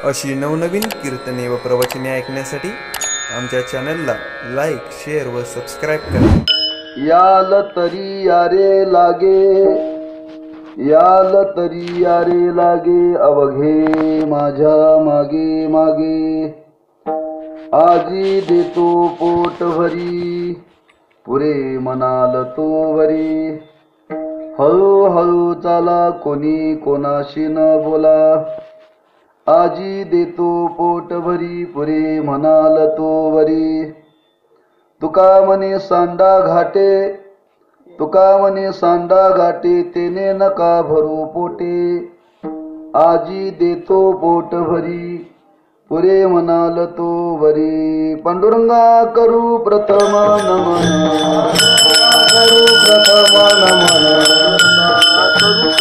अशी नवनवीन कीर्तने व प्रवचने ऐकण्यासाठी आमच्या चॅनलला लाईक, शेअर व सबस्क्राईब करा. याल तरी यारे लागे, याल तरी यारे लागे, अवघे माझ्या मागे मागे. आजी देतो पोट भरी, पुरे म्हणाल तो वरी. हळूहळू चाला, कोणी कोणाशी न बोला. आजी देतो पोट भरी, पुरे म्हणाल तो वरी. तुका म्हणे सांडा घाटे, तुका म्हणे सांडा घाटे, तेने नका भरू पोटे. आजी देतो पोट भरी, पुरे म्हणाल तो वरी. पांडुरंगा करू प्रथम नमन, करू प्रथम नमन,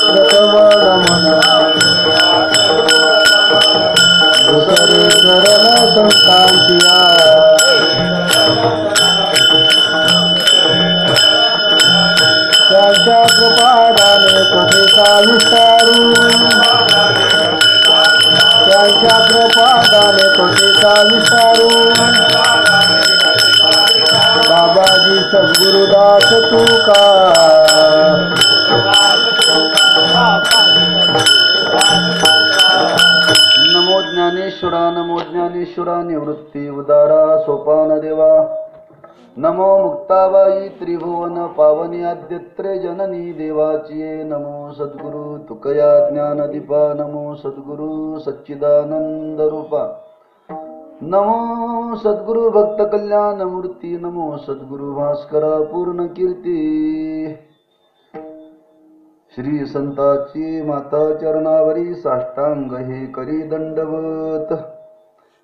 प्रथम नमन. दुसरे चरण संतांची त्यांच्या कृपादाने कथेचा विस्तारू, त्यांच्या कृपादाने कथेचा विस्तारू. बाबाजी सद्गुरुदास तुका, नमो ज्ञानेश्वरा, नमो ज्ञानेश्वरा, निवृत्ती उदारा सोपान देवा. नमो मुक्ताबाई त्रिभुवन पावनी, आद्यत्रे जननी देवाची. नमो सद्गुरु तुकया ज्ञानदीपा, नमो सद्गुरु सच्चिदानंद रूपा. नमो सद्गुरु भक्त कल्याण मूर्ती, नमो सद्गुरु भास्करा पूर्ण कीर्ती. श्री संताची माता चरणावरी, साष्टांग हे करी दंडवत.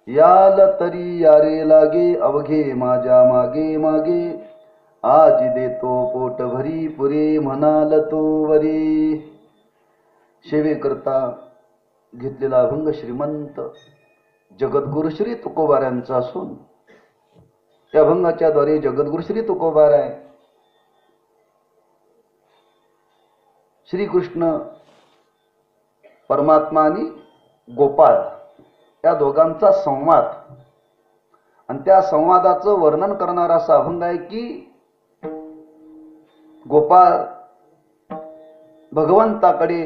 याल तरी यारे लागे, अवघे माझ्या मागे मागे. आज देतो पोट भरी, पुरे म्हणाल तो वरी. सेवेकरता घेतलेला अभंग श्रीमंत जगद्गुरु श्री तुकोबारायांचा असून त्या अभंगाच्या द्वारे जगद्गुरु श्री तुकोबाराय श्रीकृष्ण परमात्मा आणि गोपाळ या दोघांचा संवाद आणि त्या संवादाचं वर्णन करणारा असा अभंग आहे की गोपाळ भगवंताकडे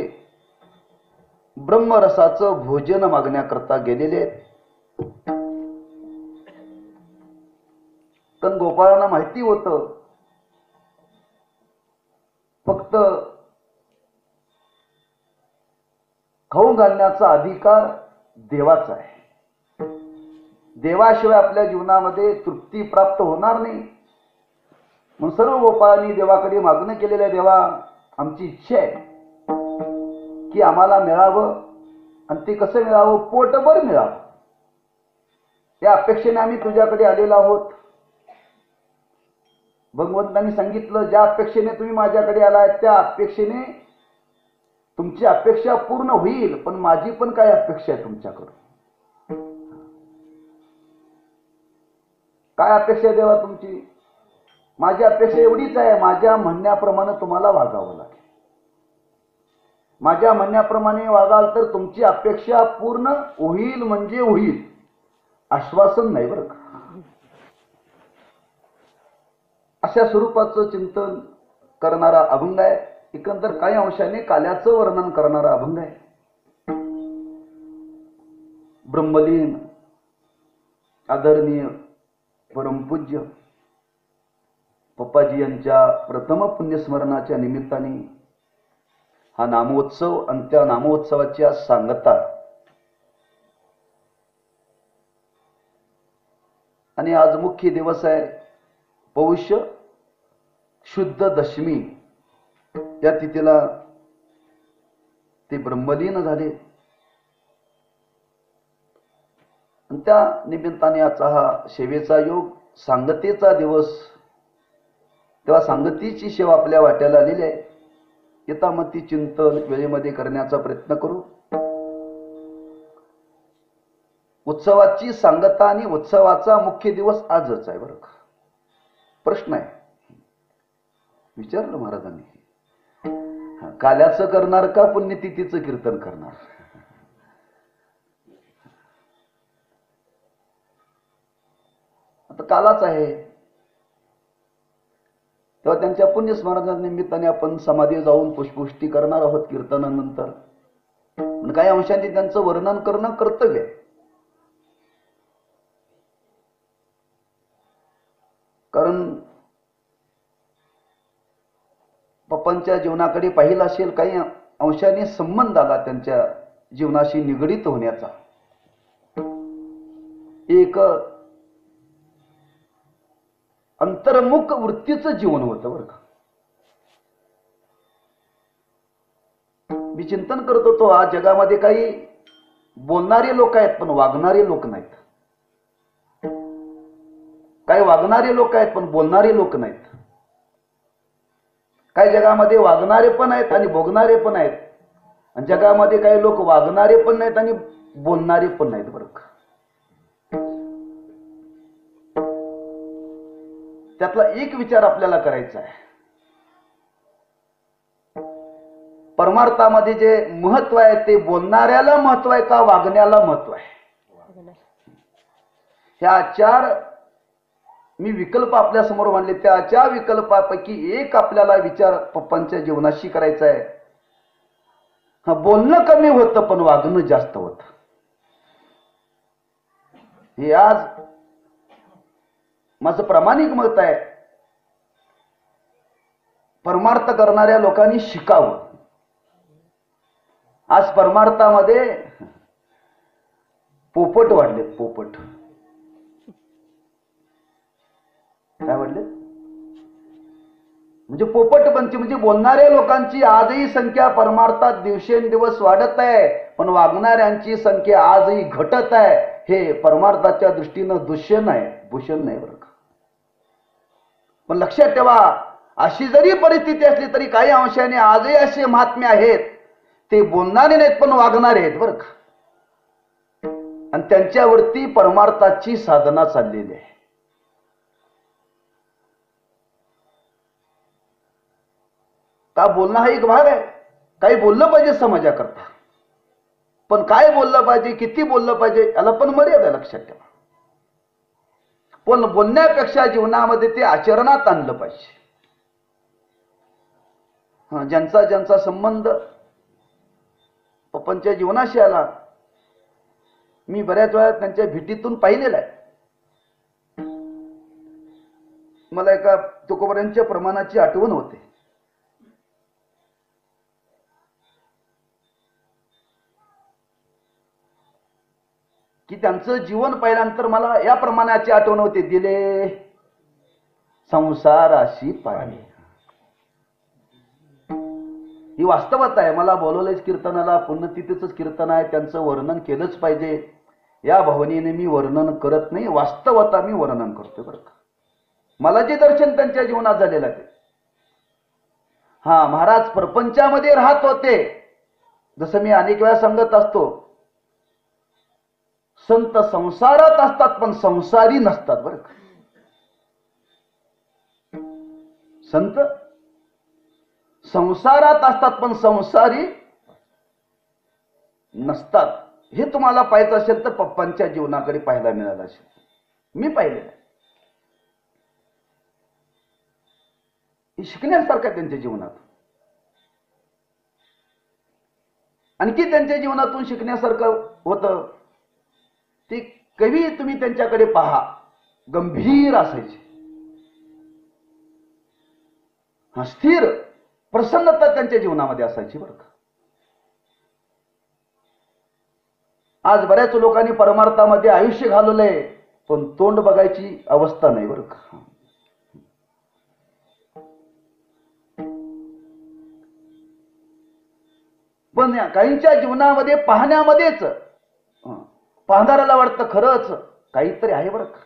ब्रह्मरसाचं भोजन मागण्याकरता गेलेले. पण गोपाळांना माहिती होतं फक्त खाऊ घालण्याचा अधिकार देवाचा आहे. देवाशिवाय आपल्या जीवनामध्ये तृप्ती प्राप्त होणार नाही. मग सर्व गोपाळांनी देवाकडे मागणं केलेल्या, देवा आमची इच्छा आहे की आम्हाला मिळावं आणि ते कसं मिळावं, पोटभर मिळावं. या अपेक्षेने आम्ही तुझ्याकडे आलेलो आहोत. भगवंतांनी सांगितलं, ज्या अपेक्षेने तुम्ही माझ्याकडे आलाय त्या अपेक्षेने तुमची अपेक्षा पूर्ण होईल, पण माझी पण काय अपेक्षा आहे तुमच्याकडून. काय अपेक्षा देवा तुमची? माझी अपेक्षा एवढीच आहे, माझ्या म्हणण्याप्रमाणे तुम्हाला वागावं लागेल. माझ्या म्हणण्याप्रमाणे वागाल तर तुमची अपेक्षा पूर्ण होईल म्हणजे होईल, आश्वासन नाही बरं का. अशा स्वरूपाचं चिंतन करणारा अभंग आहे. एकंदर काही अंशाने काल्याचं वर्णन करणारा अभंग आहे. ब्रह्मलीन आदरणीय परमपूज्य पप्पाजी यांच्या प्रथम पुण्यस्मरणाच्या निमित्ताने हा नामोत्सव आणि त्या नामोत्सवाची आज सांगता. आणि आज मुख्य दिवस आहे पौष शुद्ध दशमी. या तिथीला ते ब्रह्मलीन झाले आणि त्या निमित्ताने आजचा हा सेवेचा योग, सांगतेचा दिवस. तेव्हा सांगतीची सेवा आपल्या वाट्याला आलेली आहे. यथामती चिंतन वेळेमध्ये करण्याचा प्रयत्न करू. उत्सवाची सांगता आणि उत्सवाचा मुख्य दिवस आजच आहे बरं का. प्रश्न आहे, विचारलं महाराजांनी, काल्याचं करणार का पुण्यतिथीचं कीर्तन करणार? कालाच आहे. तेव्हा त्यांच्या पुण्यस्मरणाच्या निमित्ताने आपण समाधी जाऊन पुष्पवृष्टी करणार आहोत कीर्तनानंतर. पण काही अंशांनी त्यांचं वर्णन करणं कर्तव्य आहे. कारण पप्पांच्या जीवनाकडे पाहिलं असेल, काही अंशाने संबंध आला त्यांच्या जीवनाशी निगडीत होण्याचा. एक अंतर्मुख वृत्तीचं जीवन होतं बरं का. मी चिंतन करत होतो, आज जगामध्ये काही बोलणारे लोक आहेत पण वागणारे लोक नाहीत. काही वागणारे लोक आहेत पण बोलणारे लोक नाहीत. काही जगामध्ये वागणारे पण आहेत आणि बोलणारे पण आहेत, आणि जगामध्ये काही लोक वागणारे पण नाहीत आणि बोलणारे पण नाहीत बरं का. त्यातला एक विचार आपल्याला करायचा आहे. परमार्थामध्ये जे महत्व आहे ते बोलणाऱ्याला महत्व आहे का वागण्याला महत्व आहे? ह्या चार मी विकल्प आपल्या समोर मांडले. त्या चार विकल्पापैकी एक आपल्याला विचार पप्पांच्या जीवनाशी करायचा आहे. हा, बोलणं कमी होतं पण वागणं जास्त होतं. हे आज माझं प्रामाणिक मत आहे. परमार्थ करणाऱ्या लोकांनी शिकावं. आज परमार्थामध्ये पोपट वाढले. पोपट काय वाढले? म्हणजे पोपटपंची म्हणजे बोलणाऱ्या लोकांची आजही संख्या परमार्थात दिवसेंदिवस वाढत आहे, पण वागणाऱ्यांची संख्या आजही घटत आहे. हे परमार्थाच्या दृष्टीनं दूषण आहे, भूषण नाही बरं का. पण लक्षात ठेवा, अशी जरी परिस्थिती असली तरी काही अंशाने आजही असे महात्मे आहेत, ते बोलणारे नाहीत पण वागणारे आहेत बरं का. आणि त्यांच्यावरती परमार्थाची साधना चाललेली आहे. का बोलणं हा एक भाग आहे. काही बोललं पाहिजे समाजाकरता, पण काय बोललं पाहिजे, किती बोललं पाहिजे याला पण मर्यादा लक्षात ठेवा. पण बोलण्यापेक्षा जीवनामध्ये ते आचरणात आणलं पाहिजे. ज्यांचा ज्यांचा संबंध पप्पांच्या जीवनाशी आला, मी बऱ्याच वेळा त्यांच्या भेटीतून पाहिलेला आहे. मला एका तुकोबारांच्या प्रमाणाची आठवण होते. की त्यांचं जीवन पाहिल्यानंतर मला या प्रमाणाची आठवण होते. दिले संसाराशी पाणी. ही वास्तवता आहे. मला बोलवलंच कीर्तनाला, पुण्यतिथीचंच कीर्तन आहे, त्यांचं वर्णन केलंच पाहिजे या भावनेने मी वर्णन करत नाही. वास्तवता मी वर्णन करतोय बरं का. मला जे दर्शन त्यांच्या जीवनात झालेलं आहे. महाराज प्रपंचामध्ये राहत होते. जसं मी अनेक वेळा सांगत असतो, संत संसारात असतात पण संसारी नसतात बरं का. संत संसारात असतात पण संसारी नसतात. हे तुम्हाला पाहायचं असेल तर पप्पांच्या जीवनाकडे पाहायला मिळालं असेल. मी पाहिलेलं आहे. शिकण्यासारखं त्यांच्या जीवनात. आणखी त्यांच्या जीवनातून शिकण्यासारखं होतं ते कवी तुम्ही त्यांच्याकडे पहा, गंभीर असायचे. स्थिर प्रसन्नता त्यांच्या जीवनामध्ये असायची बरं का. आज बऱ्याच लोकांनी परमार्थामध्ये आयुष्य घालवलंय पण तोंड बघायची अवस्था नाही बरं का. पण काहींच्या जीवनामध्ये पाहण्यामध्येच पाहणाऱ्याला वाटतं खरंच काहीतरी आहे बरं का.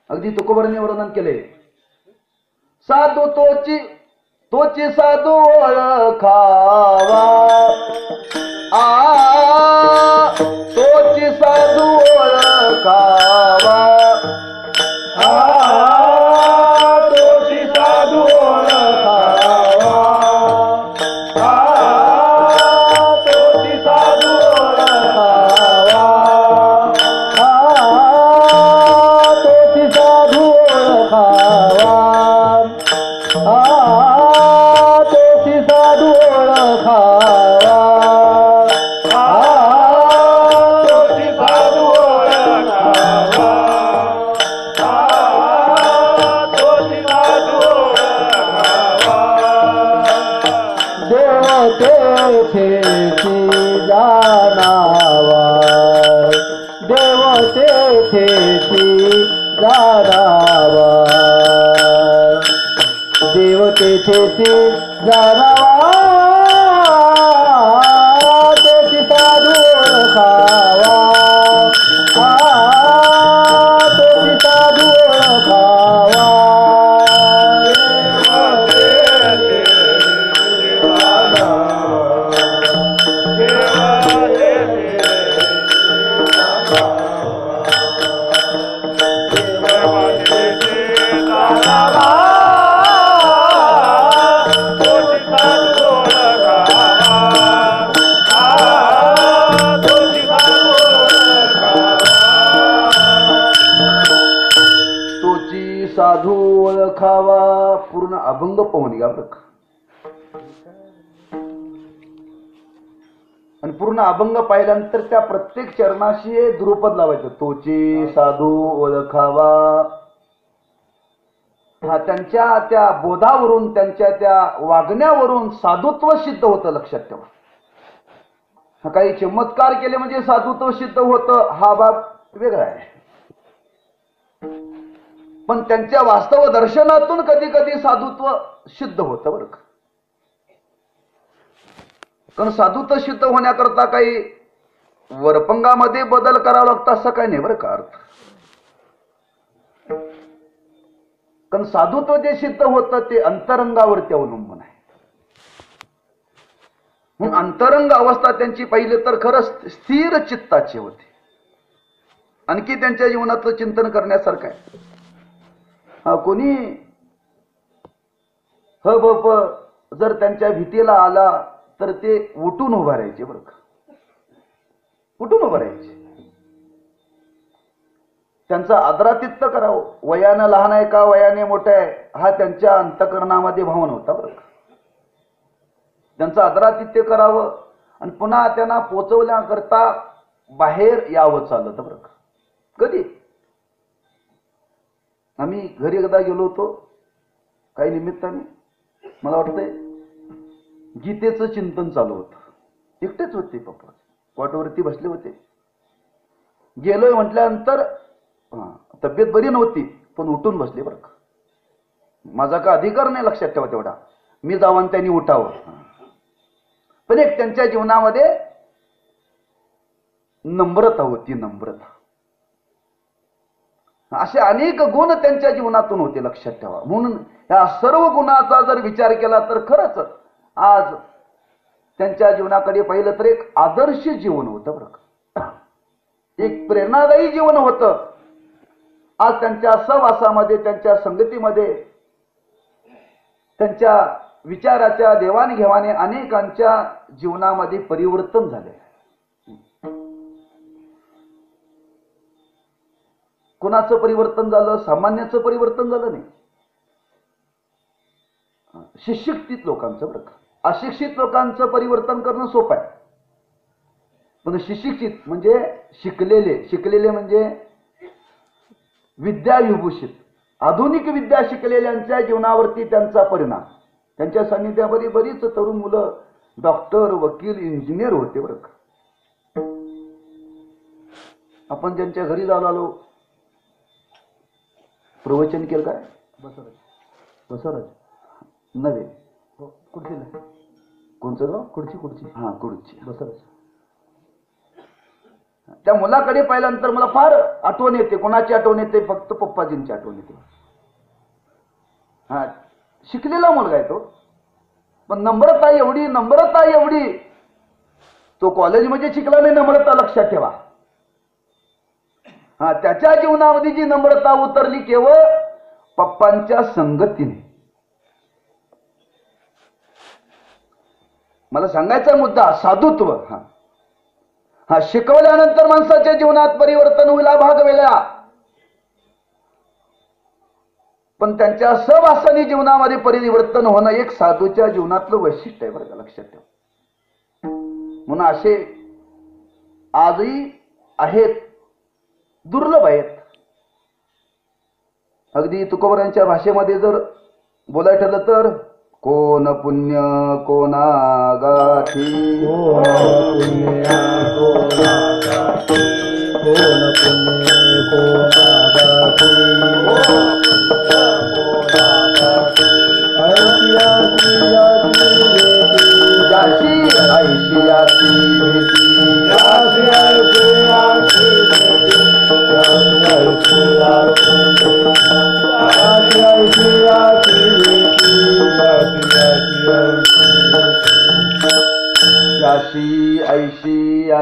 अगदी तुकोबारांनी वर्णन केले, साधू तोची साधू ओळखावा, तोची साधू ओळखावा, तोची साधू ओळखावा, तोची साधू ओळखावा, जाणावा देव तेथेची जाणावा देव तेथेची जाणावा तेथी साधू ओळखावा तेथी साधू ओळखावा साधू ओळखावा पूर्ण अभंग पाहून घ्या बरं. आणि पूर्ण अभंग पाहिल्यानंतर त्या प्रत्येक चरणाशी ध्रुपद लावायचं. तोची साधू ओळखावा. हा त्यांच्या त्या बोधावरून त्यांच्या त्या वागण्यावरून साधुत्व सिद्ध होतं, लक्षात ठेवा. काही चमत्कार केले म्हणजे साधुत्व सिद्ध होतं हा बाब वेगळा आहे. पण त्यांच्या वास्तव दर्शनातून कधी कधी साधुत्व सिद्ध होतं बरं का. कारण साधुत्व सिद्ध होण्याकरता काही वरपंगामध्ये बदल करावा लागतो असं काही नाही बरं का अर्थ. कारण साधुत्व जे सिद्ध होतं ते अंतरंगावरती अवलंबून आहे. म्हणून अंतरंग अवस्था त्यांची पहिले तर खरंच स्थिर चित्ताची होती. आणखी त्यांच्या जीवनाचं चिंतन करण्यासारखं आहे. कोणी बप जर त्यांच्या भीतीला आला तर ते उठून उभा राहायचे बरं का. उठून उभा राहायचे. त्यांचा आदरातिथ्य करावं. वयानं लहान आहे का वयाने मोठा आहे हा त्यांच्या अंतकरणामध्ये भाव नव्हता बरं का. त्यांचं आदरातिथ्य करावं आणि पुन्हा त्यांना पोचवण्याकरता बाहेर यावं चालत बरं का. कधी आम्ही घरी एकदा गेलो होतो काही निमित्ताने. मला वाटतंय गीतेचं चिंतन चालू होतं. एकटेच होते पप्पा वाटवरती बसले होते. गेलोय म्हटल्यानंतर तब्येत बरी नव्हती पण उठून बसले बरं का. माझा का अधिकार नाही लक्षात ठेवा तेवढा. मी जावं त्यांनी उठावं. पण एक त्यांच्या जीवनामध्ये नम्रता होती. नम्रता. असे अनेक गुण त्यांच्या जीवनातून होते लक्षात ठेवा. म्हणून या सर्व गुणाचा जर विचार केला तर खरंच आज त्यांच्या जीवनाकडे पाहिलं तर एक आदर्श जीवन होतं बरं का. एक प्रेरणादायी जीवन होतं. आज त्यांच्या सहवासामध्ये त्यांच्या संगतीमध्ये त्यांच्या विचाराच्या देवाणघेवाणे अनेकांच्या जीवनामध्ये परिवर्तन झाले. कुणाचं परिवर्तन झालं? सामान्याचं परिवर्तन झालं नाही. शिक्षित लोकांचं बरं का. अशिक्षित लोकांचं परिवर्तन करणं सोपं आहे. पण सुशिक्षित म्हणजे शिकलेले. शिकलेले म्हणजे विद्याविभूषित आधुनिक विद्या शिकलेल्यांच्या जीवनावरती त्यांचा परिणाम. त्यांच्या सान्निध्यामध्ये बरीच तरुण मुलं डॉक्टर वकील इंजिनियर होते बरं का. आपण ज्यांच्या घरी जाऊन आलो प्रवचन केलं काय बसवराज नव्हे कुठची कोणचं गाव कुडची हा कुडची बसवराज. त्या मुलाकडे पाहिल्यानंतर मला फार आठवण येते. कोणाची आठवण येते? फक्त पप्पाजींची आठवण येते. हा शिकलेला मुलगा आहे तो. पण नम्रता एवढी तो कॉलेजमध्ये शिकला नाही. नम्रता लक्षात ठेवा. हा त्याच्या जीवनामध्ये जी नम्रता उतरली केवळ पप्पांच्या संगतीने. मला सांगायचा मुद्दा साधुत्व. हा शिकवल्यानंतर माणसाच्या जीवनात परिवर्तन होईला भाग वेगळा. पण त्यांच्या सहवासानी जीवनामध्ये परिवर्तन होणं एक साधूच्या जीवनातलं वैशिष्ट्य आहे बरं का. लक्षात ठेवा. म्हणून असे आजही आहेत. दुर्लभ आहेत. अगदी तुकोबरांच्या भाषेमध्ये जर बोलायला ठरलं तर कोण पुण्य कोणा गाठी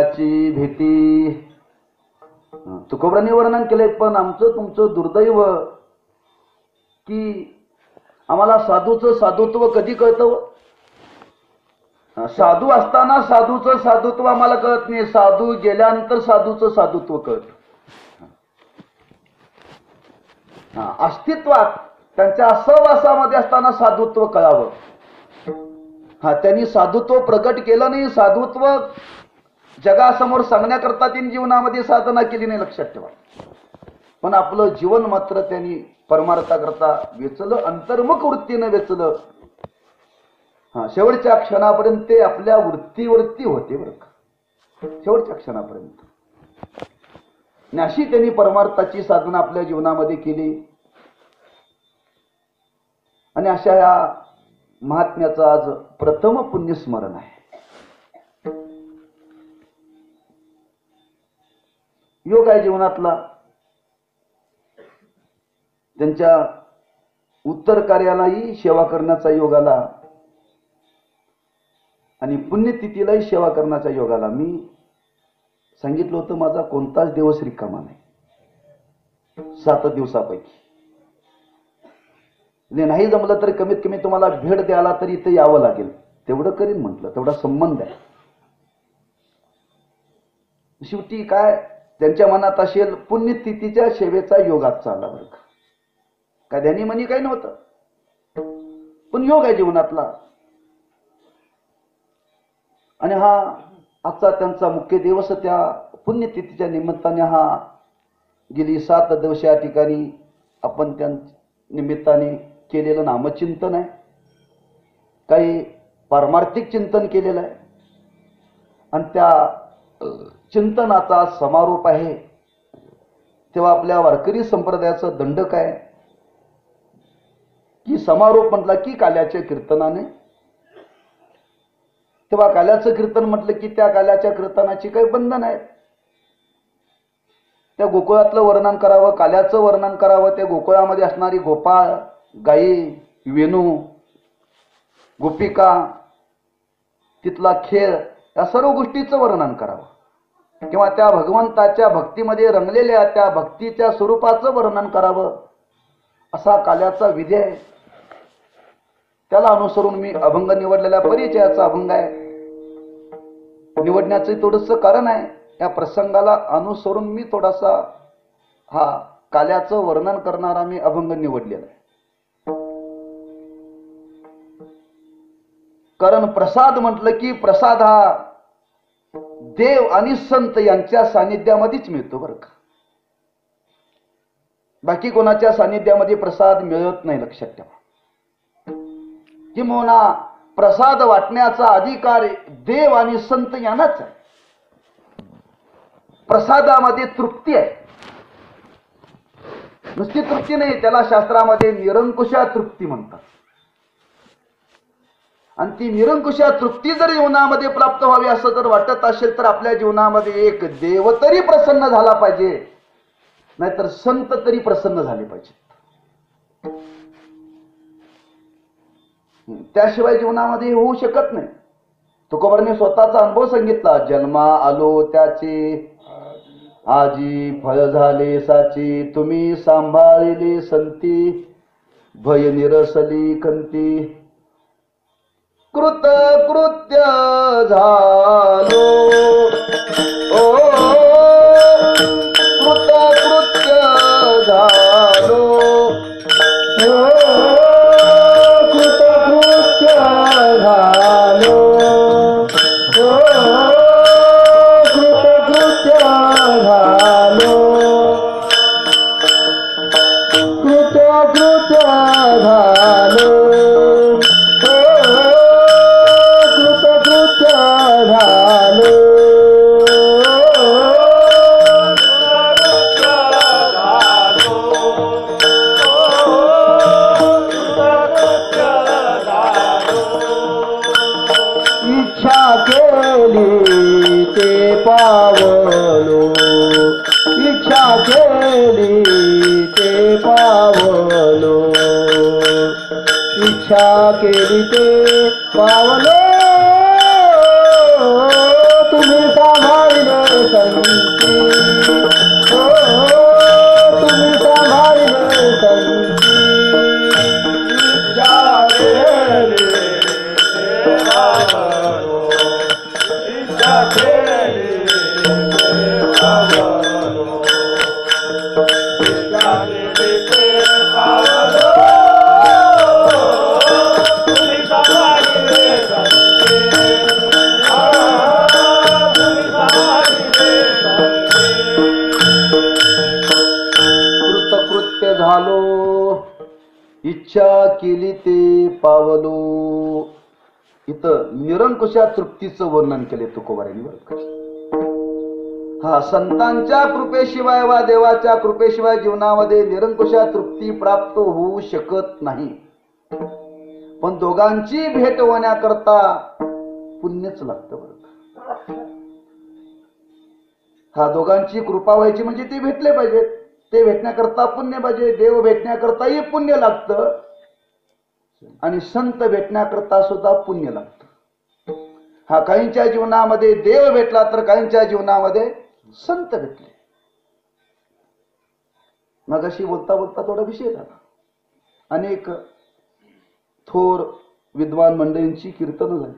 त्याची भीती. तुकोबरांनी वर्णन केलंय. पण आमचं तुमचं दुर्दैव की आम्हाला साधूचं साधुत्व कधी कळतं? साधू असताना साधूचं साधुत्व आम्हाला कळत नाही, साधू गेल्यानंतर साधूचं साधुत्व कळतं. अस्तित्वात त्यांच्या सहवासामध्ये असताना साधुत्व कळावं. त्यांनी साधुत्व प्रकट केलं नाही, साधुत्व जगासमोर सांगण्याकरता त्यांनी जीवनामध्ये साधना केली नाही, लक्षात ठेवा. पण आपलं जीवन मात्र त्यांनी परमार्थाकरता वेचलं, अंतर्मुख वृत्तीनं वेचलं. शेवटच्या क्षणापर्यंत ते आपल्या वृत्तीवरती होते बरं का, शेवटच्या क्षणापर्यंत. आणि अशी त्यांनी परमार्थाची साधना आपल्या जीवनामध्ये केली. आणि अशा या महात्म्याचं आज प्रथम पुण्यस्मरण आहे. योग आहे जीवनातला. त्यांच्या उत्तर कार्यालाही सेवा करण्याचा योग आला आणि पुण्यतिथीलाही सेवा करण्याचा योग आला. मी सांगितलं होतं माझा कोणताच दिवस रिकामा नाही 7 दिवसापैकी. नाही जमलं तर कमीत कमी तुम्हाला भेट द्यायला तरी इथे यावं लागेल, तेवढं करीन म्हटलं, तेवढा संबंध आहे. शेवटी काय त्यांच्या मनात असेल, पुण्यतिथीच्या सेवेचा योग आजचा आला बरं का. काय ध्यानी मनी काही नव्हतं, पण योग आहे जीवनातला. आणि हा आजचा त्यांचा मुख्य दिवस, त्या पुण्यतिथीच्या निमित्ताने हा गेली 7 दिवस या ठिकाणी आपण त्या निमित्ताने केलेलं नामचिंतन आहे, काही पारमार्थिक चिंतन केलेलं आहे. आणि त्या चिंतनाचा समारोप आहे. तेव्हा आपल्या वारकरी संप्रदायाचं दंडक आहे की समारोप म्हटला की काल्याच्या कीर्तनाने. तेव्हा काल्याचं कीर्तन म्हटलं की त्या काल्याच्या कीर्तनाची काही बंधन आहेत. त्या गोकुळातलं वर्णन करावं, काल्याचं वर्णन करावं, त्या गोकुळामध्ये असणारी गोपाळ, गायी, वेणू, गोपिका, तिथला खेळ, या सर्व गोष्टीचं वर्णन करावं. किंवा त्या भगवंताच्या भक्तीमध्ये रंगलेल्या त्या भक्तीच्या स्वरूपाचं वर्णन करावं, असा काल्याचा विधी आहे. त्याला अनुसरून मी अभंग निवडलेल्या परिचयाचा अभंग आहे. निवडण्याचं थोडंसं कारण आहे, या प्रसंगाला अनुसरून मी थोडासा हा काल्याचं वर्णन करणारा मी अभंग निवडलेला आहे. कारण प्रसाद म्हटलं की प्रसाद हा देव आणि संत यांच्या सानिध्यामध्येच मिळतो बरं का. बाकी कोणाच्या सानिध्यामध्ये प्रसाद मिळत नाही, लक्षात ठेवा. किंवा प्रसाद वाटण्याचा अधिकार देव आणि संत यांनाच आहे. प्रसादामध्ये तृप्ती आहे, नुसती तृप्ती नाही, त्याला शास्त्रामध्ये निरंकुशा तृप्ती म्हणतात. आणि ती निरंकुशा तृप्ती जर जीवनामध्ये प्राप्त व्हावी असं जर वाटत असेल तर आपल्या जीवनामध्ये एक देव तरी प्रसन्न झाला पाहिजे, नाहीतर संत तरी प्रसन्न झाले पाहिजे. त्याशिवाय जीवनामध्ये होऊ शकत नाही. तुकोबांनी स्वतःचा अनुभव सांगितला. जन्मा आलो त्याचे आजी फळ झाले साची, तुम्ही सांभाळिली संती भय निरसली कंती. कृतकृत्य झालो ओ कृतकृत्य झालो कृतकृत्य झालो कृतकृत्य झालो कृतकृत्य झालो पावलो इच्छा केली ते पावलो इच्छा केली ते पावलो तुम्ही सांभाळले इच्छा केली ते पावलो. इथं निरंकुशा तृप्तीचं वर्णन केले तुकोबारांनी बरं का. हा, संतांच्या कृपेशिवाय वा देवाच्या कृपेशिवाय जीवनामध्ये निरंकुशा तृप्ती प्राप्त होऊ शकत नाही. पण दोघांची भेट होण्याकरता पुण्यच लागतं बरं का. हा, दोघांची कृपा व्हायची म्हणजे ते भेटले पाहिजेत. ते भेटण्याकरता पुण्य पाहिजे. देव भेटण्याकरताही पुण्य लागतं आणि संत भेटण्याकरता सुद्धा पुण्य लागतं. हा, काहींच्या जीवनामध्ये देव भेटला तर काहींच्या जीवनामध्ये संत भेटले. मग अशी बोलता बोलता थोडा विषय झाला. अनेक थोर विद्वान मंडळींची कीर्तन झाली.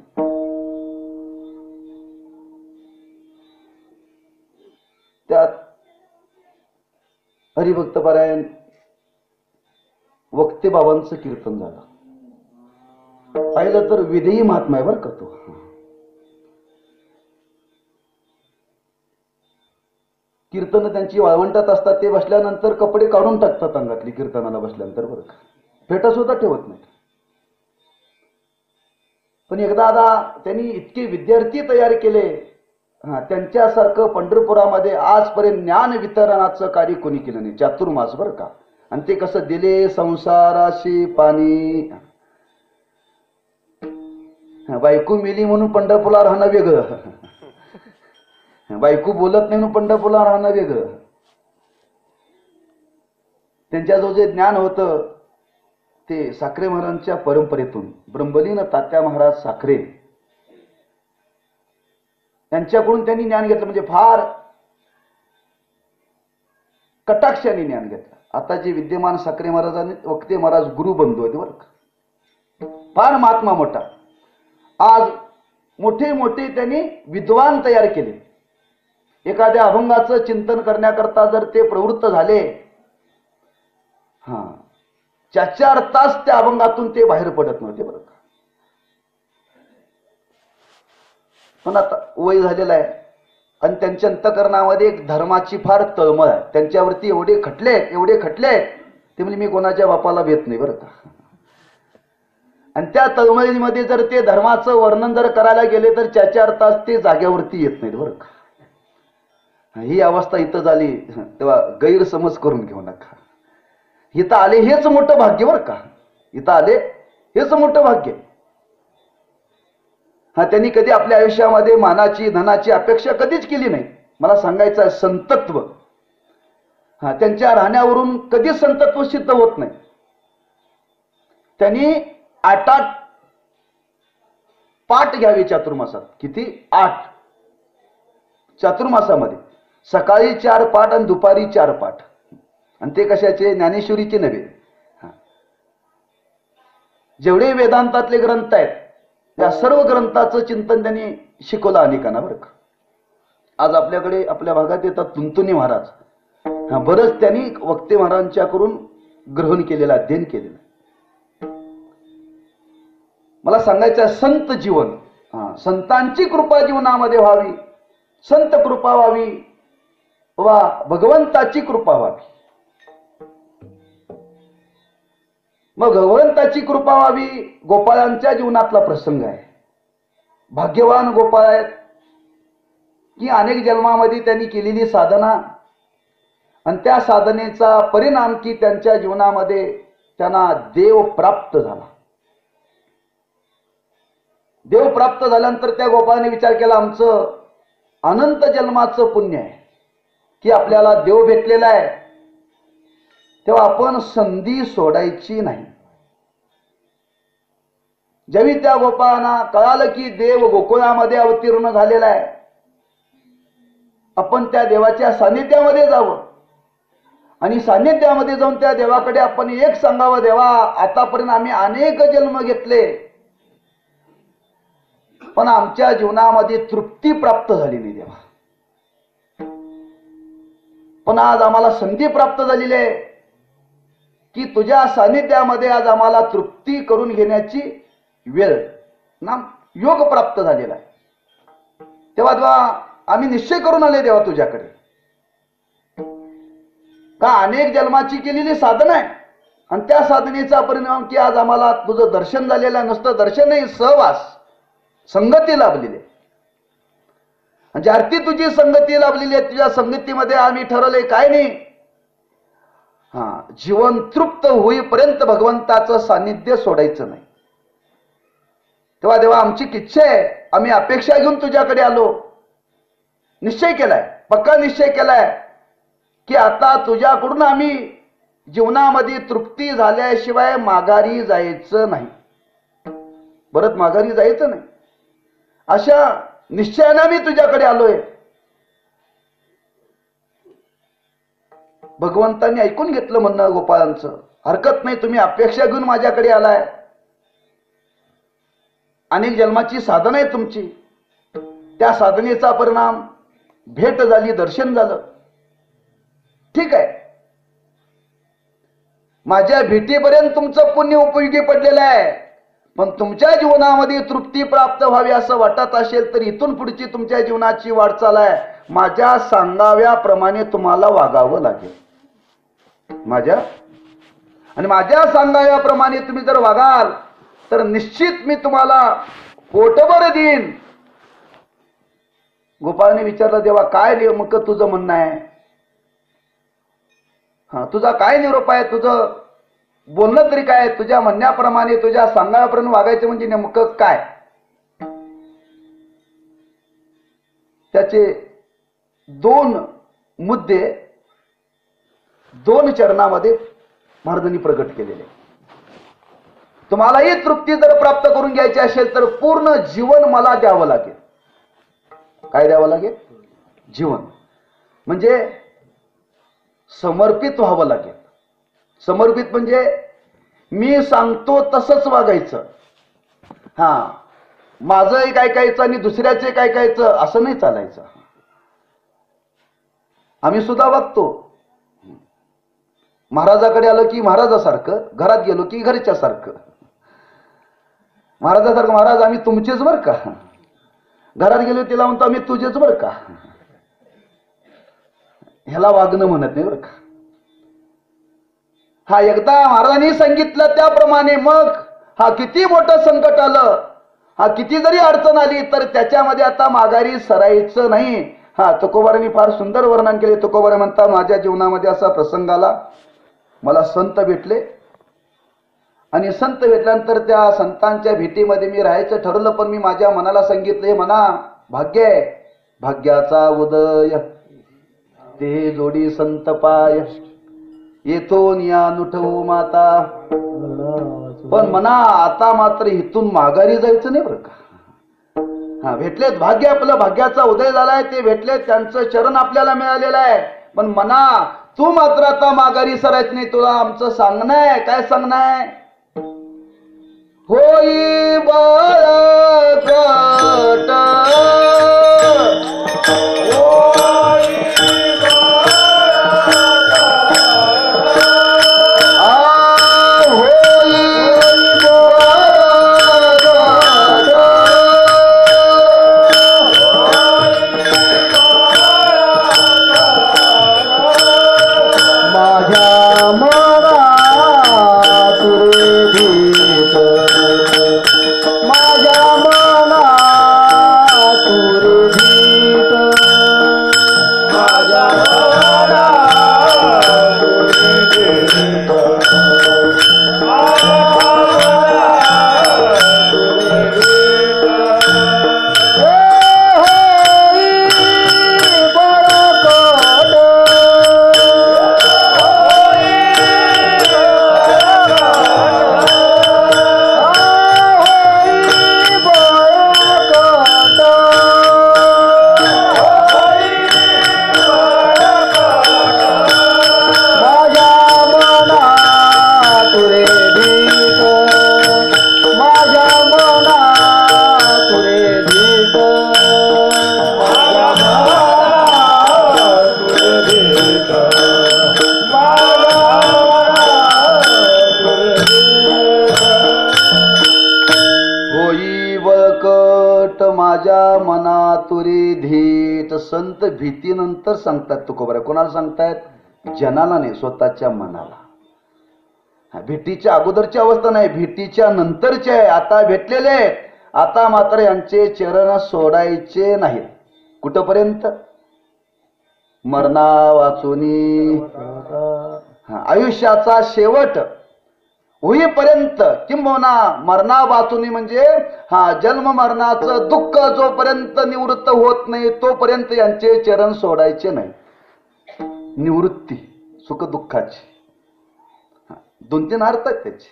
त्यात हरिभक्तपरायण वक्ते बाबांचं कीर्तन झालं. पाहिलं तर विधेयी महात्मा आहे बरं का तो. कीर्तन त्यांची वाळवंटात असतात. ते बसल्यानंतर कपडे काढून टाकतात अंगातली कीर्तनाला बसल्यानंतर बरं का. फेटा सुद्धा ठेवत नाही. पण एकदा त्यांनी इतके विद्यार्थी तयार केले. त्यांच्यासारखं पंढरपुरामध्ये आजपर्यंत ज्ञान वितरणाचं कार्य कोणी केलं नाही. चातुर्मास बरं का. आणि ते कसं दिले संसाराशी पाणी. बायको मेली म्हणून पंढरपुराला राहणं वेगळं, बायको बोलत नाही म्हणून पंढरपुराला राहणं वेगळं. त्यांच्याजवळ जे ज्ञान होतं ते साखरे महाराजांच्या परंपरेतून ब्रह्मलीन तात्या महाराज साखरे त्यांच्याकडून त्यांनी ज्ञान घेतलं. म्हणजे फार कटाक्षाने ज्ञान घेतलं. आता जे विद्यमान साखरे महाराजांनी वक्ते महाराज गुरु बंधू होते बरं का. फार महात्मा मोठा. आज मोठे मोठे त्यांनी विद्वान तयार केले. एखाद्या अभंगाचं चिंतन करण्याकरता जर ते प्रवृत्त झाले, 4 तास त्या अभंगातून ते बाहेर पडत नव्हते बरं का. पण आता वय झालेलं आहे आणि त्यांच्या अंतकरणामध्ये एक धर्माची फार तळमळ आहे. त्यांच्यावरती एवढे खटले ते म्हणजे मी कोणाच्या बापाला भेट नाही बरं का. आणि त्या तळमळीमध्ये जर ते धर्माचं वर्णन जर करायला गेले तर 4 तास ते जाग्यावरती येत नाहीत बरं का. ही अवस्था इथं झाली तेव्हा गैरसमज करून घेऊ नका. इथं आले हेच मोठं भाग्य बरं का. इथं आले हेच मोठं भाग्य. त्यांनी कधी आपल्या आयुष्यामध्ये मानाची धनाची अपेक्षा कधीच केली नाही. मला सांगायचं आहे संतत्व त्यांच्या राहण्यावरून कधीच संतत्व सिद्ध होत नाही. त्यांनी 8 पाठ घ्यावे चातुर्मासात. किती? 8 चातुर्मासामध्ये. सकाळी 4 पाठ आणि दुपारी 4 पाठ. आणि ते कशाचे? ज्ञानेश्वरीचे नव्हे. जेवढे वेदांतातले ग्रंथ आहेत त्या सर्व ग्रंथाचं चिंतन त्यांनी शिकवलं अनेकांना बरं का. आज आपल्याकडे आपल्या भागात येतात तुंतुनी महाराज. बरंच त्यांनी वक्ते महाराजांच्याकडून ग्रहण केलेलं, अध्ययन केलेलं. मला सांगायचं आहे संत जीवन, संतांची कृपा जीवनामध्ये व्हावी, संत कृपा व्हावी वा भगवंताची कृपा व्हावी. मग भगवंताची कृपा व्हावी गोपाळांच्या जीवनातला प्रसंग आहे. भाग्यवान गोपाळ आहेत की अनेक जन्मामध्ये त्यांनी केलेली साधना आणि त्या साधनेचा परिणाम की त्यांच्या जीवनामध्ये त्यांना देव प्राप्त झाला. देव प्राप्त झाल्यानंतर त्या गोपाळाने विचार केला आमचं अनंत जन्माचं पुण्य आहे की आपल्याला देव भेटलेला आहे, तेव्हा आपण संधी सोडायची नाही. ज्यावेळी त्या गोपाळांना कळालं की देव गोकुळामध्ये अवतीर्ण झालेला आहे, आपण त्या देवाच्या सानिध्यामध्ये जावं आणि सानिध्यामध्ये जाऊन त्या देवाकडे आपण एक सांगावं, देवा आतापर्यंत आम्ही अनेक जन्म घेतले पण आमच्या जीवनामध्ये तृप्ती प्राप्त झाली नाही देवा. पण आज आम्हाला संधी प्राप्त झालेली आहे की तुझ्या सानिध्यामध्ये आज आम्हाला तृप्ती करून घेण्याची वेळ ना योग प्राप्त झालेला आहे. तेव्हा तेव्हा आम्ही निश्चय करून आले देवा तुझ्याकडे. का अनेक जन्माची केलेली साधना आहे आणि त्या साधनेचा परिणाम की आज आम्हाला तुझं दर्शन झालेलं आहे. नुसतं दर्शन नाही, सहवास, संगती लाभलेली आहे. ज्यार्थी तुझी संगती लाभलेली आहे, तुझ्या संगतीमध्ये आम्ही ठरवलंय काय नाही, जीवन तृप्त होईपर्यंत भगवंताचं सानिध्य सोडायचं नाही. तेव्हा देवा आमची इच्छा आहे, आम्ही अपेक्षा घेऊन तुझ्याकडे आलो. निश्चय केलाय, पक्का निश्चय केलाय की आता तुझ्याकडून आम्ही जीवनामध्ये तृप्ती झाल्याशिवाय माघारी जायचं नाही, परत माघारी जायचं नाही. अशा निश्चयाने मी तुझ्याकडे आलोय. भगवंतांनी ऐकून घेतलं म्हणणं गोपाळांचं. हरकत नाही, तुम्ही अपेक्षा घेऊन माझ्याकडे आलाय. अनेक जन्माची साधना आहे तुमची, त्या साधनेचा परिणाम भेट झाली, दर्शन झालं. ठीक आहे, माझ्या भेटीपर्यंत तुमचं पुण्य उपयोगी पडलेलं आहे. पण तुमच्या जीवनामध्ये तृप्ती प्राप्त व्हावी असं वाटत असेल तर इथून पुढची तुमच्या जीवनाची वाटचाल आहे माझ्या सांगाव्याप्रमाणे तुम्हाला वागावं लागेल. माझ्या सांगाव्याप्रमाणे तुम्ही जर वागाल तर निश्चित मी तुम्हाला पोटभर देईन. गोपाळने विचारलं, देवा काय नेमकं तुझं म्हणणं आहे? तुझा काय निरोप आहे? तुझं बोलणं तरी काय? तुझ्या म्हणण्याप्रमाणे, तुझ्या सांगाव्याप्रमाणे वागायचं म्हणजे नेमकं काय? त्याचे दोन मुद्दे दोन चरणामध्ये महाराजांनी प्रकट केलेले. तुम्हालाही तृप्ती जर प्राप्त करून घ्यायची असेल तर पूर्ण जीवन मला द्यावं लागेल. काय द्यावं लागेल? जीवन. म्हणजे समर्पित व्हावं लागेल. समर्पित म्हणजे मी सांगतो तसंच वागायचं. माझंही काय कायचं आणि दुसऱ्याचे काय कायचं असं नाही चालायचं. आम्ही सुद्धा वागतो. महाराजाकडे आलो की महाराजासारखं, घरात गेलो की घरच्यासारखं. महाराजासारखं, महाराज आम्ही तुमचेच बरं का. घरात गेलो तिला म्हणतो आम्ही तुझेच बरं का. ह्याला वागणं म्हणत नाही बरं का. एकदा महाराजांनी सांगितलं त्याप्रमाणे मग किती मोठं संकट आलं, किती जरी अडचण आली तर त्याच्यामध्ये आता माघारी सरायचं नाही. तुकोबारांनी फार सुंदर वर्णन केले. तुकोबारा म्हणतात, माझ्या जीवनामध्ये असा प्रसंग आला, मला संत भेटले आणि संत भेटल्यानंतर त्या संतांच्या भेटीमध्ये मी राहायचं ठरवलं. पण मी माझ्या मनाला सांगितले, मना भाग्य आहे, भाग्याचा उदय ते जोडी संत पाय, येथून या नुठवू माता. पण मना आता मात्र इथून माघारी जायचं नाही बरं का. भेटलेत, भाग्य आपलं, भाग्याचा उदय झालाय, ते भेटले, त्यांचं चरण आपल्याला मिळालेलं आहे. पण मना तू मात्र आता माघारी सरायचं नाही. तुला आमचं सांगणं आहे. काय सांगणं आहे? होई बळकट माझ्या मना तुरी धीट. संत भीतीनंतर सांगतात तुकोबारा. कोणाला सांगतायत? जनाला नाही, स्वतःच्या मनाला. भेटीच्या अगोदरची अवस्था नाही, भेटीच्या नंतरची आहे. आता भेटलेले आहेत, आता मात्र यांचे चरण सोडायचे नाहीत. कुठपर्यंत? मरणा वाचुनी, आयुष्याचा शेवट होईपर्यंत, किंबहुना मरणा वाचुनी म्हणजे जन्म मरणाचं दुःख जोपर्यंत निवृत्त होत नाही तोपर्यंत यांचे चरण सोडायचे नाही. निवृत्ती सुख दुःखाची 2-3 अर्थ आहेत त्याचे.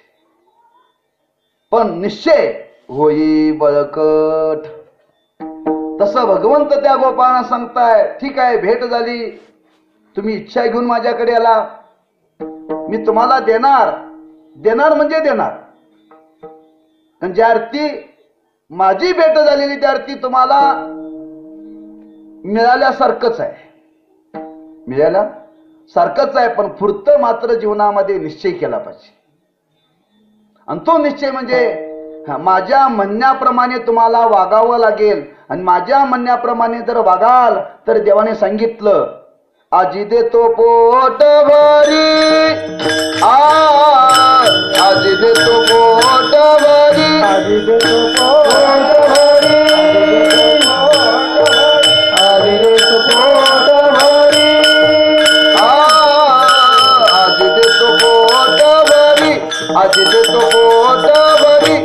पण निश्चय होई बळकट. तसं भगवंत त्या गोपाळांना सांगताय, ठीक आहे भेट झाली, तुम्ही इच्छा घेऊन माझ्याकडे आला, मी तुम्हाला देणार. देणार म्हणजे देणार. पण ज्या अर्थी माझी भेट झालेली त्या अर्थी तुम्हाला मिळाल्यासारखंच आहे, मिळाल्यासारखंच आहे. पण पुरतं मात्र जीवनामध्ये निश्चय केला पाहिजे. आणि तो निश्चय म्हणजे माझ्या म्हणण्याप्रमाणे तुम्हाला वागावं लागेल. आणि माझ्या म्हणण्याप्रमाणे जर वागाल तर देवाने सांगितलं, आजी देतो पोट भरी, आजी देतो पोट भरी, आजी देतो पोट भरी, आजी देतो पोट भरी, आजी देतो पोट भरी, आजी देतो पोट भरी,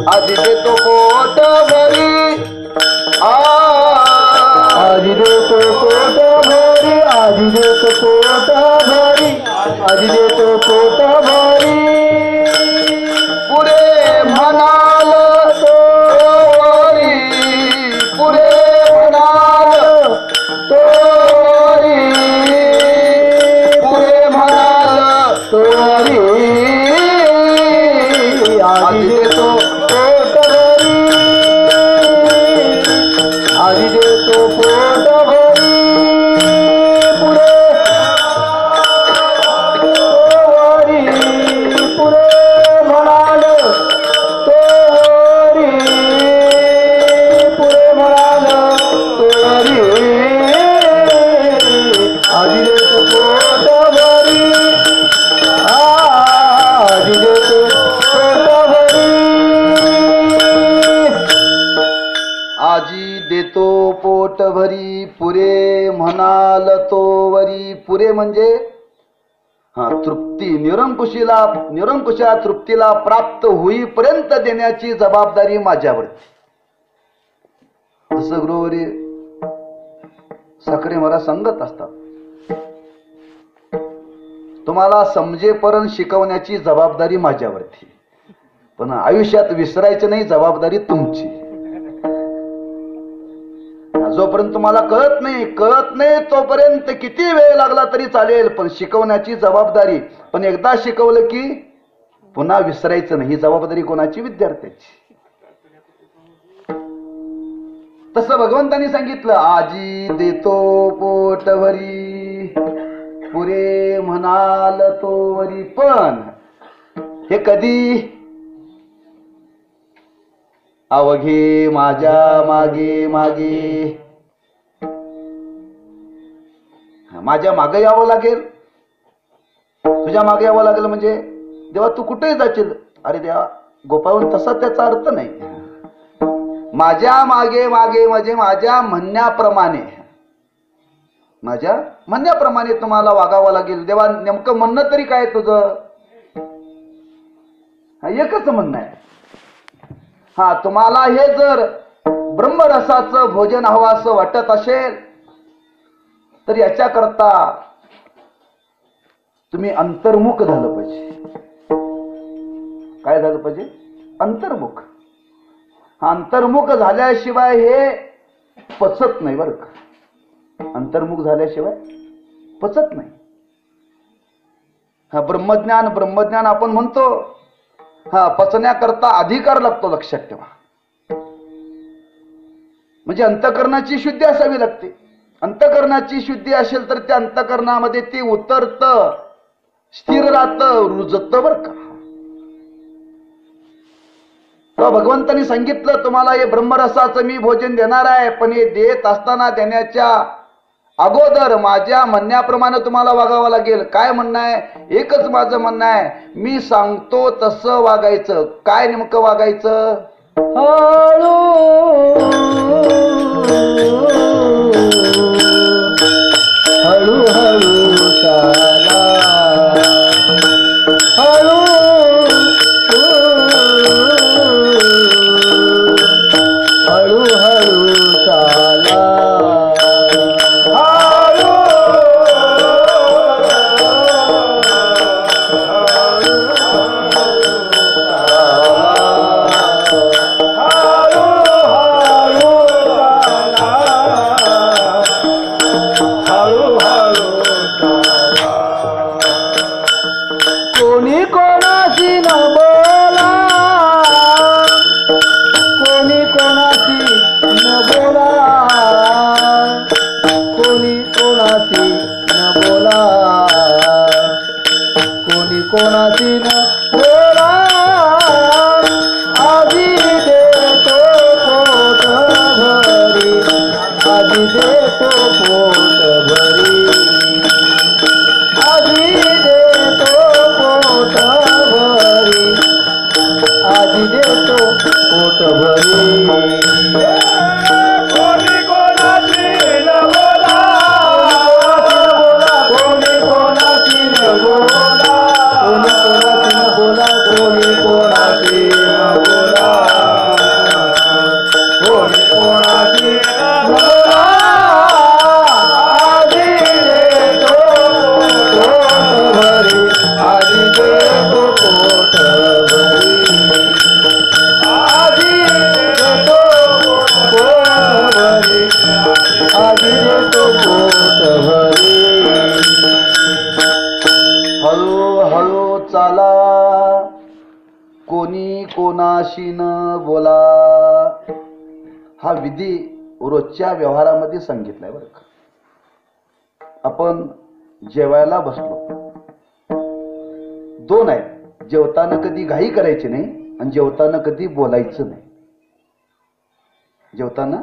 आजी देतो पोट भरी, आजी देतो पोट भरी, आजी देतो पोट भरी, आजी देतो पोट भरी. पुढे म्हणाल तोरी, पुढे म्हणाल तोरी, पुढे म्हणाल तोरी, आजी देतो पोट भरी, आजी देतो पोट भरी. पुढे पुढे म्हणाल तोरी, पुढे म्हणाल तोरी, आजी देतो पोट भरी, आजी देतो पोट भरी, आजी देतो पोट भरी. पुरे म्हणाल तोवरी. पुरे म्हणजे तृप्ती, निरंकुशा तृप्तीला प्राप्त होईपर्यंत देण्याची जबाबदारी माझ्यावरती. जसं गुरुवारी साखरे मला सांगत असतात, तुम्हाला समजेपर्यंत शिकवण्याची जबाबदारी माझ्यावरती, पण आयुष्यात विसरायचं नाही, जबाबदारी तुमची. जोपर्यंत तुम्हाला कळत नाही तोपर्यंत किती वेळ लागला तरी चालेल, पण शिकवण्याची जबाबदारी. पण एकदा शिकवलं की पुन्हा विसरायचं नाही. ही जबाबदारी कोणाची? विद्यार्थ्याची. तसं भगवंतांनी सांगितलं, आजी देतो पोट भरी, पुरे म्हणाल तोवरी. पण हे कधी? अवघे माझ्या मागे मागे, माझ्या मागे यावं लागेल. तुझ्या मागे यावं लागेल म्हणजे देवा तू कुठेही जाशील. अरे देवा, गोपाळून तसा त्याचा अर्थ नाही. माझ्या मागे मागे म्हणजे माझ्या म्हणण्याप्रमाणे तुम्हाला वागावं लागेल. देवा नेमकं म्हणणं तरी काय तुझं? एकच म्हणणं आहे. तुम्हाला हे जर ब्रह्मरसाचं भोजन हवं असं वाटत असेल तर याच्याकरता तुम्ही अंतर्मुख झालं पाहिजे. काय झालं पाहिजे? अंतर्मुख. अंतर्मुख झाल्याशिवाय हे पचत नाही बरं का. अंतर्मुख झाल्याशिवाय पचत नाही. ब्रह्मज्ञान आपण म्हणतो, पचण्याकरता अधिकार लागतो. लक्षात ठेवा. म्हणजे अंतःकरणाची शुद्धी असावी लागते. अंतःकरणाची शुद्धी असेल तर त्या अंतःकरणामध्ये ती उतरत, स्थिर राहत, रुजत बरं का. भगवंतांनी सांगितलं तुम्हाला हे ब्रह्मरसाचं मी भोजन देणार आहे, पण हे देत असताना देण्याच्या अगोदर माझ्या म्हणण्याप्रमाणे तुम्हाला वागावं लागेल. काय म्हणणं आहे? एकच माझं म्हणणं आहे, मी सांगतो तसं वागायचं. काय नेमकं वागायचं? हळू हळू हळू चाला, हळू हळू हळू चाला. कोणी कोणाशी न बोला, कोणी कोणाशी न बोला, कोणी कोणाशी न बोला, कोणी कोणाशी न बोला. आधी देतो पोट भरी, आधी देतो पोट भरी, आधी देतो पोट भरी, आधी देतो पोट भरी. कोणी कोणाशी न बोला, कोणी कोणाशी न बोला, कोणी कोणाशी न बोला, कोणी कोणाशी न बोला. आधी देतो पोट भरी, आधी देतो पोट भरी, आधी देतो पोट भरी, आधी देतो पोट भरी. हळूहळू चाला, कोणी कोणाशी न बोला. हा विधी रोजच्या व्यवहारामध्ये सांगितलाय बरं का. आपण जेवायला बसलो, दोन आहेत. जेवताना कधी घाई करायची नाही आणि जेवताना कधी बोलायचं नाही. जेवताना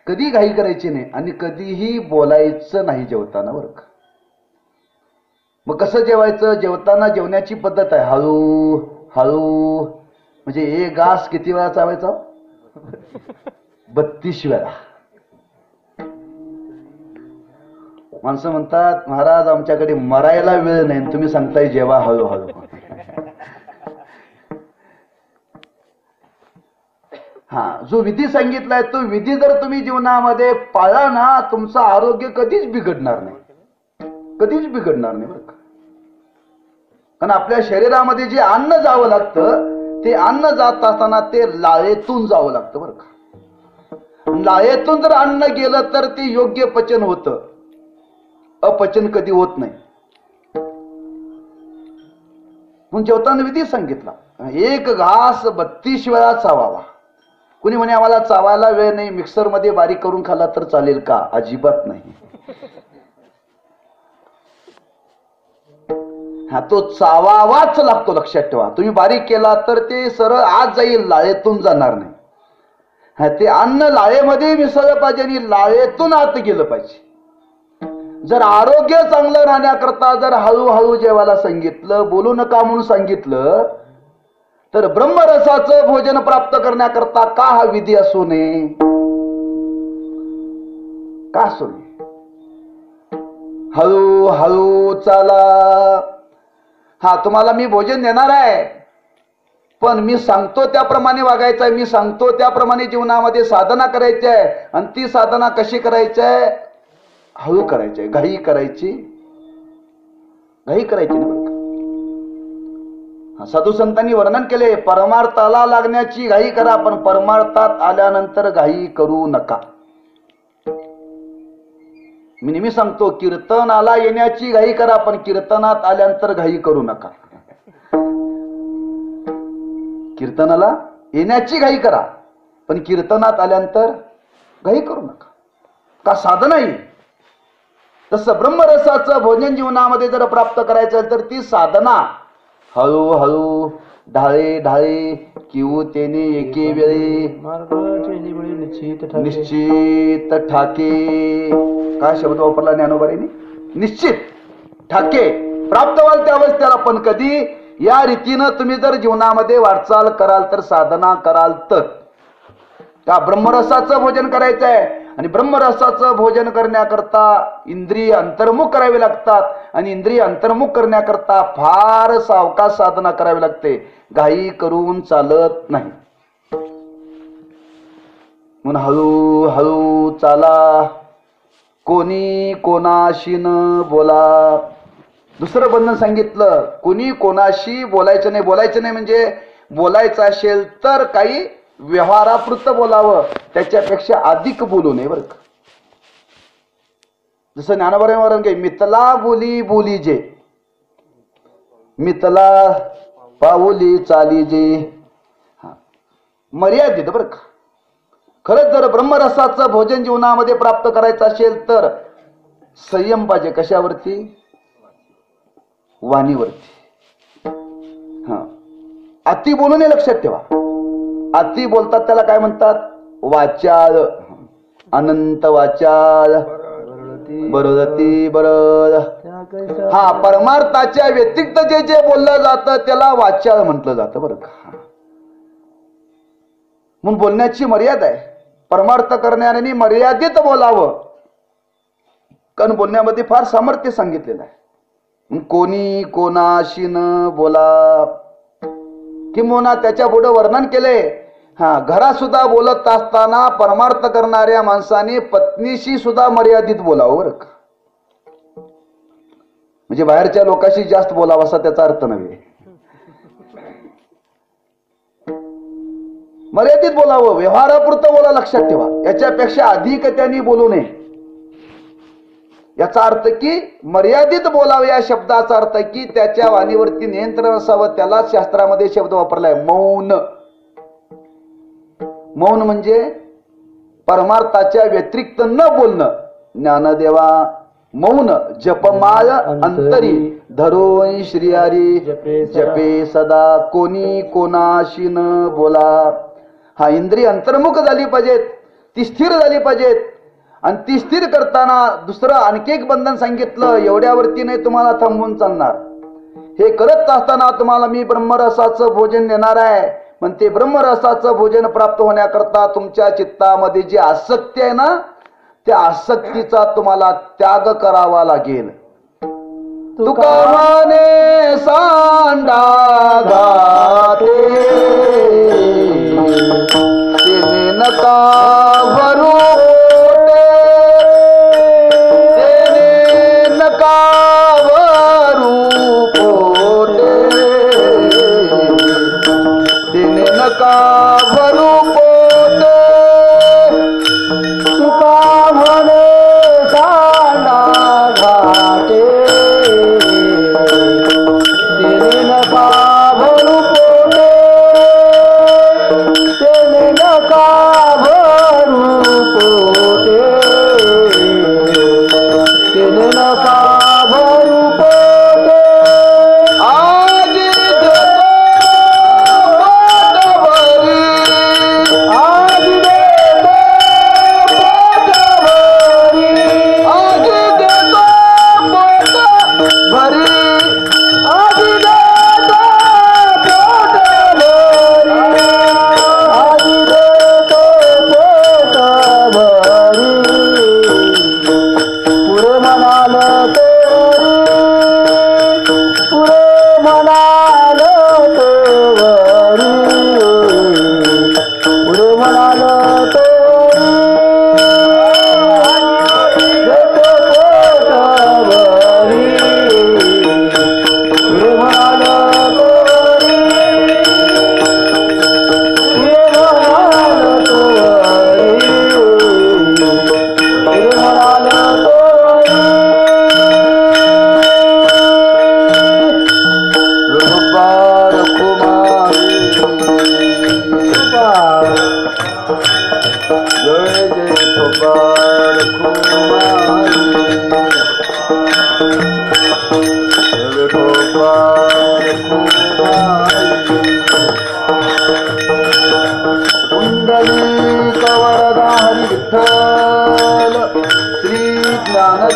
कधी घाई करायची नाही आणि कधीही बोलायचं नाही जेवताना बरं का. मग कसं जेवायचं? जेवताना जेवण्याची पद्धत आहे हळू हळू. म्हणजे एक घास किती वेळा चावायचा? 32 वेळा. माणसं म्हणतात, महाराज आमच्याकडे मरायला वेळ नाही, तुम्ही सांगताय जेवा हळूहळू. हा, जो विधी सांगितलाय तो विधी जर तुम्ही जीवनामध्ये पाळला ना, तुमचं आरोग्य कधीच बिघडणार नाही, कधीच बिघडणार नाही बरं का. कारण आपल्या शरीरामध्ये जे अन्न जावं लागतं, ते अन्न जात असताना ते लाळेतून जावं लागतं बरं का. लाळेतून जर अन्न गेलं तर ते योग्य पचन होतं, अपचन कधी होत नाही. म्हणून जेवताना विधी सांगितला, एक घास 32 वेळा चावावा. कुणी म्हणे आम्हाला चावायला वेळ नाही, मिक्सर मध्ये बारीक करून खाल्ला तर चालेल का? अजिबात नाही. हा, तो चावावाच लागतो, लक्षात ठेवा. तुम्ही बारीक केला तर ते सरळ आत जाईल, लाळेतून जाणार नाही. हा, ते अन्न लाळेमध्ये मिसळलं पाहिजे आणि लाळेतून आत गेलं पाहिजे. जर आरोग्य चांगलं राहण्याकरता जर हळूहळू जेवायला सांगितलं, बोलू नका म्हणून सांगितलं, तर ब्रह्मरसाचं भोजन प्राप्त करण्याकरता का हा विधी असू नये? का असू नये? हळूहळू चाला. हा, तुम्हाला मी भोजन देणार आहे, पण मी सांगतो त्याप्रमाणे वागायचं आहे, मी सांगतो त्याप्रमाणे जीवनामध्ये साधना करायची आहे. आणि ती साधना कशी करायची आहे? हळू करायची आहे. घाई करायची नाही बरं का. साधू संतांनी वर्णन केले, परमार्थाला लागण्याची घाई करा, पण परमार्थात आल्यानंतर घाई करू नका. मी नेहमी सांगतो, कीर्तनाला येण्याची घाई करा, पण कीर्तनात आल्यानंतर घाई करू नका. कीर्तनाला येण्याची घाई करा, पण कीर्तनात आल्यानंतर घाई करू नका. का साधना आहे. तसं ब्रह्मरसाचं भोजन जीवनामध्ये जर प्राप्त करायचं तर ती साधना हळूहळू ढाळे ढाळे किऊ तेने एके वेळी मार्गाचे निवडी निश्चित ठाके. निश्चित ठाके. काय शब्द वापरला ज्ञानोबाईने? निश्चित ठाके प्राप्त व्हाल त्या अवस्थेला. पण कधी? या रीतीनं तुम्ही जर जीवनामध्ये वाटचाल कराल तर, साधना कराल तर. त्या ब्रह्मरसाचं भोजन करायचं आहे आणि ब्रह्मरसाचं भोजन करण्याकरता इंद्रिय अंतर्मुख करावे लागतात आणि इंद्रिय अंतर्मुख करण्याकरता फार सावकाश साधना करावी लागते. घाई करून चालत नाही. म्हणून हळूहळू चाला, कोणी कोणाशी न बोला. दुसरं बंधन सांगितलं, कोणी कोणाशी बोलायचं नाही. बोलायचं नाही म्हणजे बोलायचं असेल तर काही व्यवहारापुरतं बोलावं, त्याच्यापेक्षा अधिक बोलू नये बरं का. जसं ज्ञानोबाईंवर काही मितला बोली बोली जे, मितला पाऊली चाली जे, मर्यादित बरं का. खरंच जर ब्रह्मरसाचं भोजन जीवनामध्ये प्राप्त करायचं असेल तर संयम पाहिजे. कशावरती? वाणीवरती. अति बोलू नये, लक्षात ठेवा. अति बोलतात त्याला काय म्हणतात? वाचाळ. अनंत वाचाळ. बरोदती बरोद. हा, परमार्थाच्या व्यतिरिक्त जे जे बोललं जातं त्याला वाचाळ म्हटलं जातं बरं का. म्हणून बोलण्याची मर्यादा आहे. परमार्थ करणाऱ्यांनी मर्यादित बोलावं, कारण बोलण्यामध्ये फार सामर्थ्य सांगितलेलं आहे. कोणी कोणाशी न बोला. किंबहुना त्याच्या पुढे वर्णन केले, घरात सुद्धा बोलत असताना परमार्थ करणाऱ्या माणसाने पत्नीशी सुद्धा मर्यादित बोलावं बरं का. म्हणजे बाहेरच्या लोकांशी जास्त बोलावं असा त्याचा अर्थ नव्हे. मर्यादित बोलावं, व्यवहारापुरतं बोला, लक्षात ठेवा. याच्यापेक्षा अधिक त्यांनी बोलू नये. याचा अर्थ की मर्यादित बोलावे या शब्दाचा अर्थ की त्याच्या वाणीवरती नियंत्रण असावं. त्याला शास्त्रामध्ये शब्द वापरलाय मौन. मौन म्हणजे परमार्थाच्या व्यतिरिक्त न बोलणं. ज्ञानदेवा मौन जपमाळ अंतरी धरून श्रीहरी जपे सदा. कोणी कोणाशी न बोला. हा, इंद्रिय अंतर्मुख झाली पाहिजेत, ती स्थिर झाली पाहिजेत. आणि ती स्थिर करताना दुसरं आणखी एक बंधन सांगितलं, एवढ्यावरती नाही तुम्हाला थांबून चालणार. हे करत असताना तुम्हाला मी ब्रह्मरसाचं भोजन देणार आहे. पण ते ब्रह्मरसाचं भोजन प्राप्त होण्याकरता तुमच्या चित्तामध्ये जी आसक्ती आहे ना, त्या आसक्तीचा तुम्हाला त्याग करावा लागेल. तुका म्हणे सांडा घाते तिने नका भरू नका भरू पोटे. तुका म्हणे सांडा घाटे तिने नका भरू पोटे. तिने नका भरू पोटे. तिने नका भरू पोटे. आज पुरे म्हणाल ते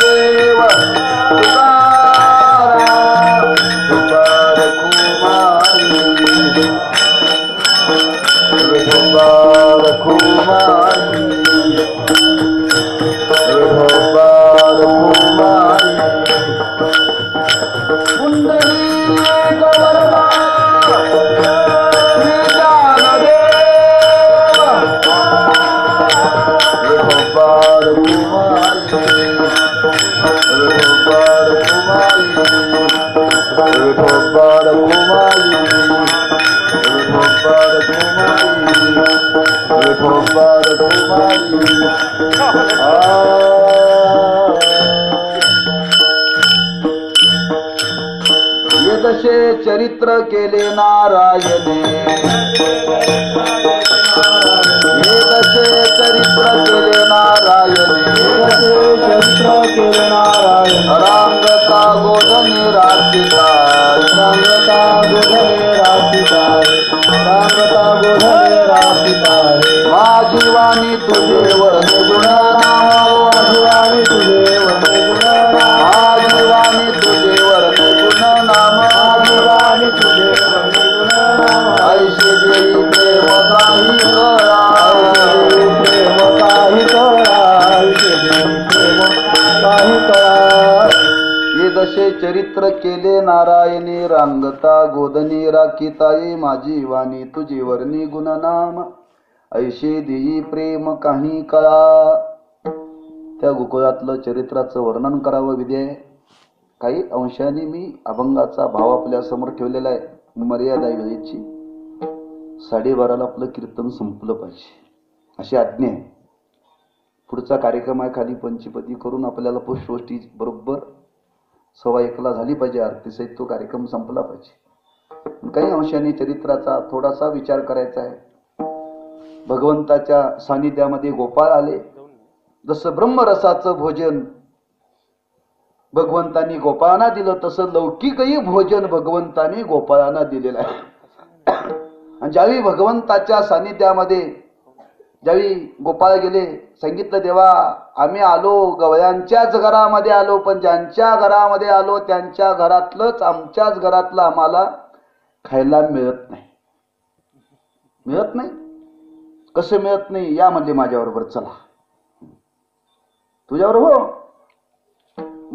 देव तुकाराम तुकार कुमारी विठोबार कुमारी विठोबार कुमारी कुंडली गवरला विठोबार कुमारी विठोबार कुमारी विठोबार कुमारी विठोबार कुमारी विठोबार कुमारी ये तसे चरित्र केले नारायणे हे तसे चरित्र केले नारायणे चरित्र केले नारायण रांगता गोधने राधिका रांगता गोधने राधिकारे रांगता गोधने राधिकारे माझी वाणी तुझे वर्णे गुणनाम माझी वाणी तुझे वर्णे गुणनाम माझी वाणी तुझे वर्णे गुणनाम माझी वाणी तुझे वर्णे गुणनाम ऐशी देई प्रेम काही करा प्रेम काही कळा प्रेम काही कळा ये दशे चरित्र केले नारायणे रांगता गोधनी राखिताये माझी वाणी तुझी वर्णी गुणनाम ऐशे देई प्रेम काही कळा. त्या गोकुळातलं चरित्राचं वर्णन करावं विधेय. काही अंशाने मी अभंगाचा भाव आपल्या समोर ठेवलेला आहे. मर्यादा वेळेची 12:30 आपलं कीर्तन संपलं पाहिजे अशी आज्ञा आहे. पुढचा कार्यक्रम आहे खाली पंचपदी करून आपल्याला पुष्पवृष्टी बरोबर 1:15 झाली पाहिजे. आरती सहित तो कार्यक्रम संपला पाहिजे. काही अंशाने चरित्राचा थोडासा विचार करायचा आहे. भगवंताच्या सानिध्यामध्ये गोपाळ आले. जसं ब्रह्मरसाचं भोजन भगवंतांनी गोपाळांना दिलं तसं लौकिकही भोजन भगवंतांनी गोपाळांना दिलेलं आहे. आणि ज्यावेळी भगवंताच्या सानिध्यामध्ये ज्यावेळी गोपाळ गेले सांगितलं देवा आम्ही आलो गवळ्यांच्याच घरामध्ये आलो पण ज्यांच्या घरामध्ये आलो त्यांच्या घरातलंच आमच्याच घरातलं आम्हाला खायला मिळत नाही. मिळत नाही कसं मिळत नाही या म्हणले माझ्याबरोबर चला तुझ्याबरोबर हो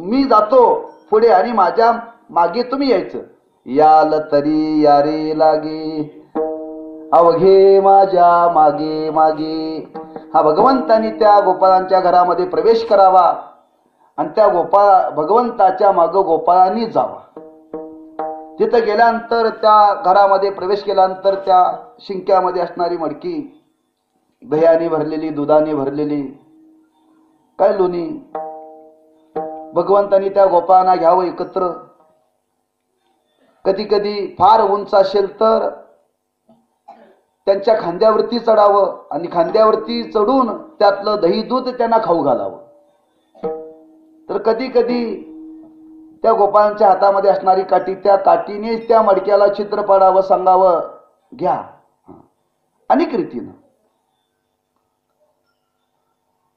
मी जातो पुढे आणि माझ्या मागे तुम्ही यायचं. याल तरी यारे लागे अवघे माझ्या मागे मागे. हा भगवंतानी त्या गोपाळांच्या घरामध्ये प्रवेश करावा आणि त्या भगवंताच्या माग गोपाळांनी जावा. तिथं गेल्यानंतर त्या घरामध्ये प्रवेश केल्यानंतर त्या शिंक्यामध्ये असणारी मडकी दह्याने भरलेली दुधाने भरलेली काय लोणी भगवंतानी त्या गोपाळांना घ्यावं एकत्र. कधी कधी फार उंच असेल तर त्यांच्या खांद्यावरती चढावं आणि खांद्यावरती चढून त्यातलं दही दूध त्यांना खाऊ घालावं. तर कधी कधी त्या गोपाळांच्या हातामध्ये असणारी काठी त्या काठीने त्या मडक्याला चित्र पाडावं सांगावं घ्या. अनेक रीतीनं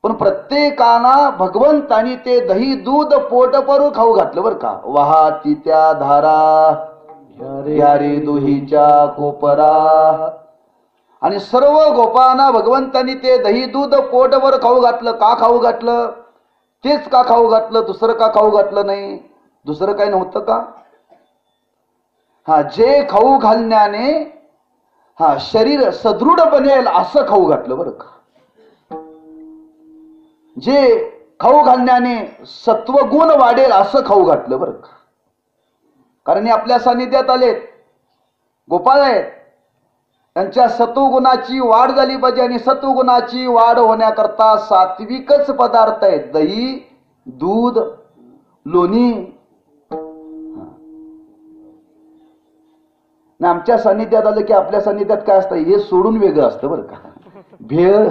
पण प्रत्येकाना भगवंतानी ते दही दूध पोट भरून खाऊ घातलं बरं का. वाहती त्या धारा यारे दुहीच्या कोपरा. आणि सर्व गोपाळांना भगवंतानी ते दही दूध पोटभर खाऊ घातलं. का खाऊ घातलं तेच का खाऊ घातलं दुसरं का खाऊ घातलं नाही. दुसरं काही नव्हतं का. हा जे खाऊ घालण्याने हा शरीर सदृढ बनेल असं खाऊ घातलं बरं का. जे खाऊ घालण्याने सत्वगुण वाढेल असं खाऊ घातलं बरं का. कारण हे आपल्या सानिध्यात आलेत गोपाळ आहेत. त्यांच्या सत्वगुणाची वाढ झाली पाहिजे आणि सत्वगुणाची वाढ होण्याकरता सात्विकच पदार्थ आहेत. दही दूध लोणी. ना आमच्या सानिध्यात आलं की आपल्या सानिध्यात काय असतं हे सोडून वेगळं असतं बरं का. भेळ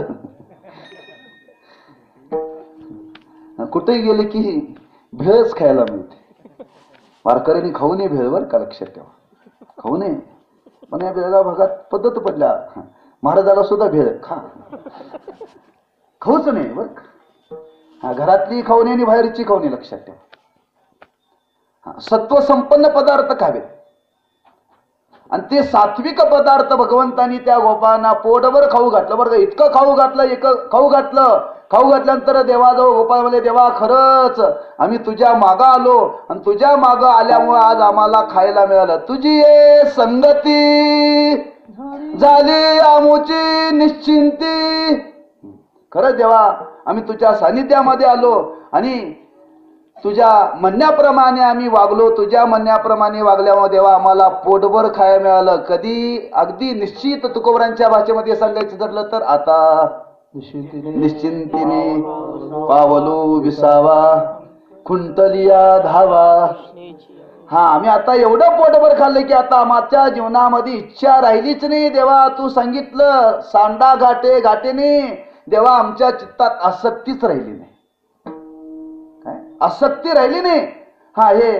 कुठेही गेले की भेळच खायला मिळते. वारकऱ्यांनी खाऊ नये भेळ बरं का लक्षात ठेवा. खाऊ नये पण या बेळगाव भागात पद्धत पडल्या महाराजाला सुद्धा भेळ खा खाऊच नाही बरं का. घरातली खावणी आणि बाहेरची खावणी लक्षात ठेवा. सत्व संपन्न पदार्थ खावेत आणि ते सात्विक पदार्थ भगवंतानी त्या गोपाळांना पोटभर खाऊ घातलं. बरं का, इतकं खाऊ घातलं, खाऊ घातल्यानंतर देवाजवळ गोपाळ म्हणले, देवा खरंच आम्ही तुझ्या मागं आलो आणि तुझ्या मागं आल्यामुळे आज आम्हाला खायला मिळालं. तुझी ये संगती झाली आमोची निश्चिंती. खरंच देवा आम्ही तुझ्या सानिध्यामध्ये आलो आणि तुझ्या म्हणण्याप्रमाणे आम्ही वागलो. तुझ्या म्हणण्याप्रमाणे वागल्यामुळे देवा आम्हाला पोटभर खायला मिळालं. कधी अगदी निश्चित तुकोबरांच्या भाषेमध्ये सांगायचं ठरलं तर आता निश्चिंतीने पावलो विसावा खुंटलिया धावा. आम्ही आता एवढं पोटभर खाल्लं की आता आमच्या जीवनामध्ये इच्छा राहिलीच नाही. देवा तू सांगितलं सांडा घाटे घाटेने, देवा आमच्या चित्तात आसक्तीच राहिली नाही. काय आसक्ती राहिली नाही. हे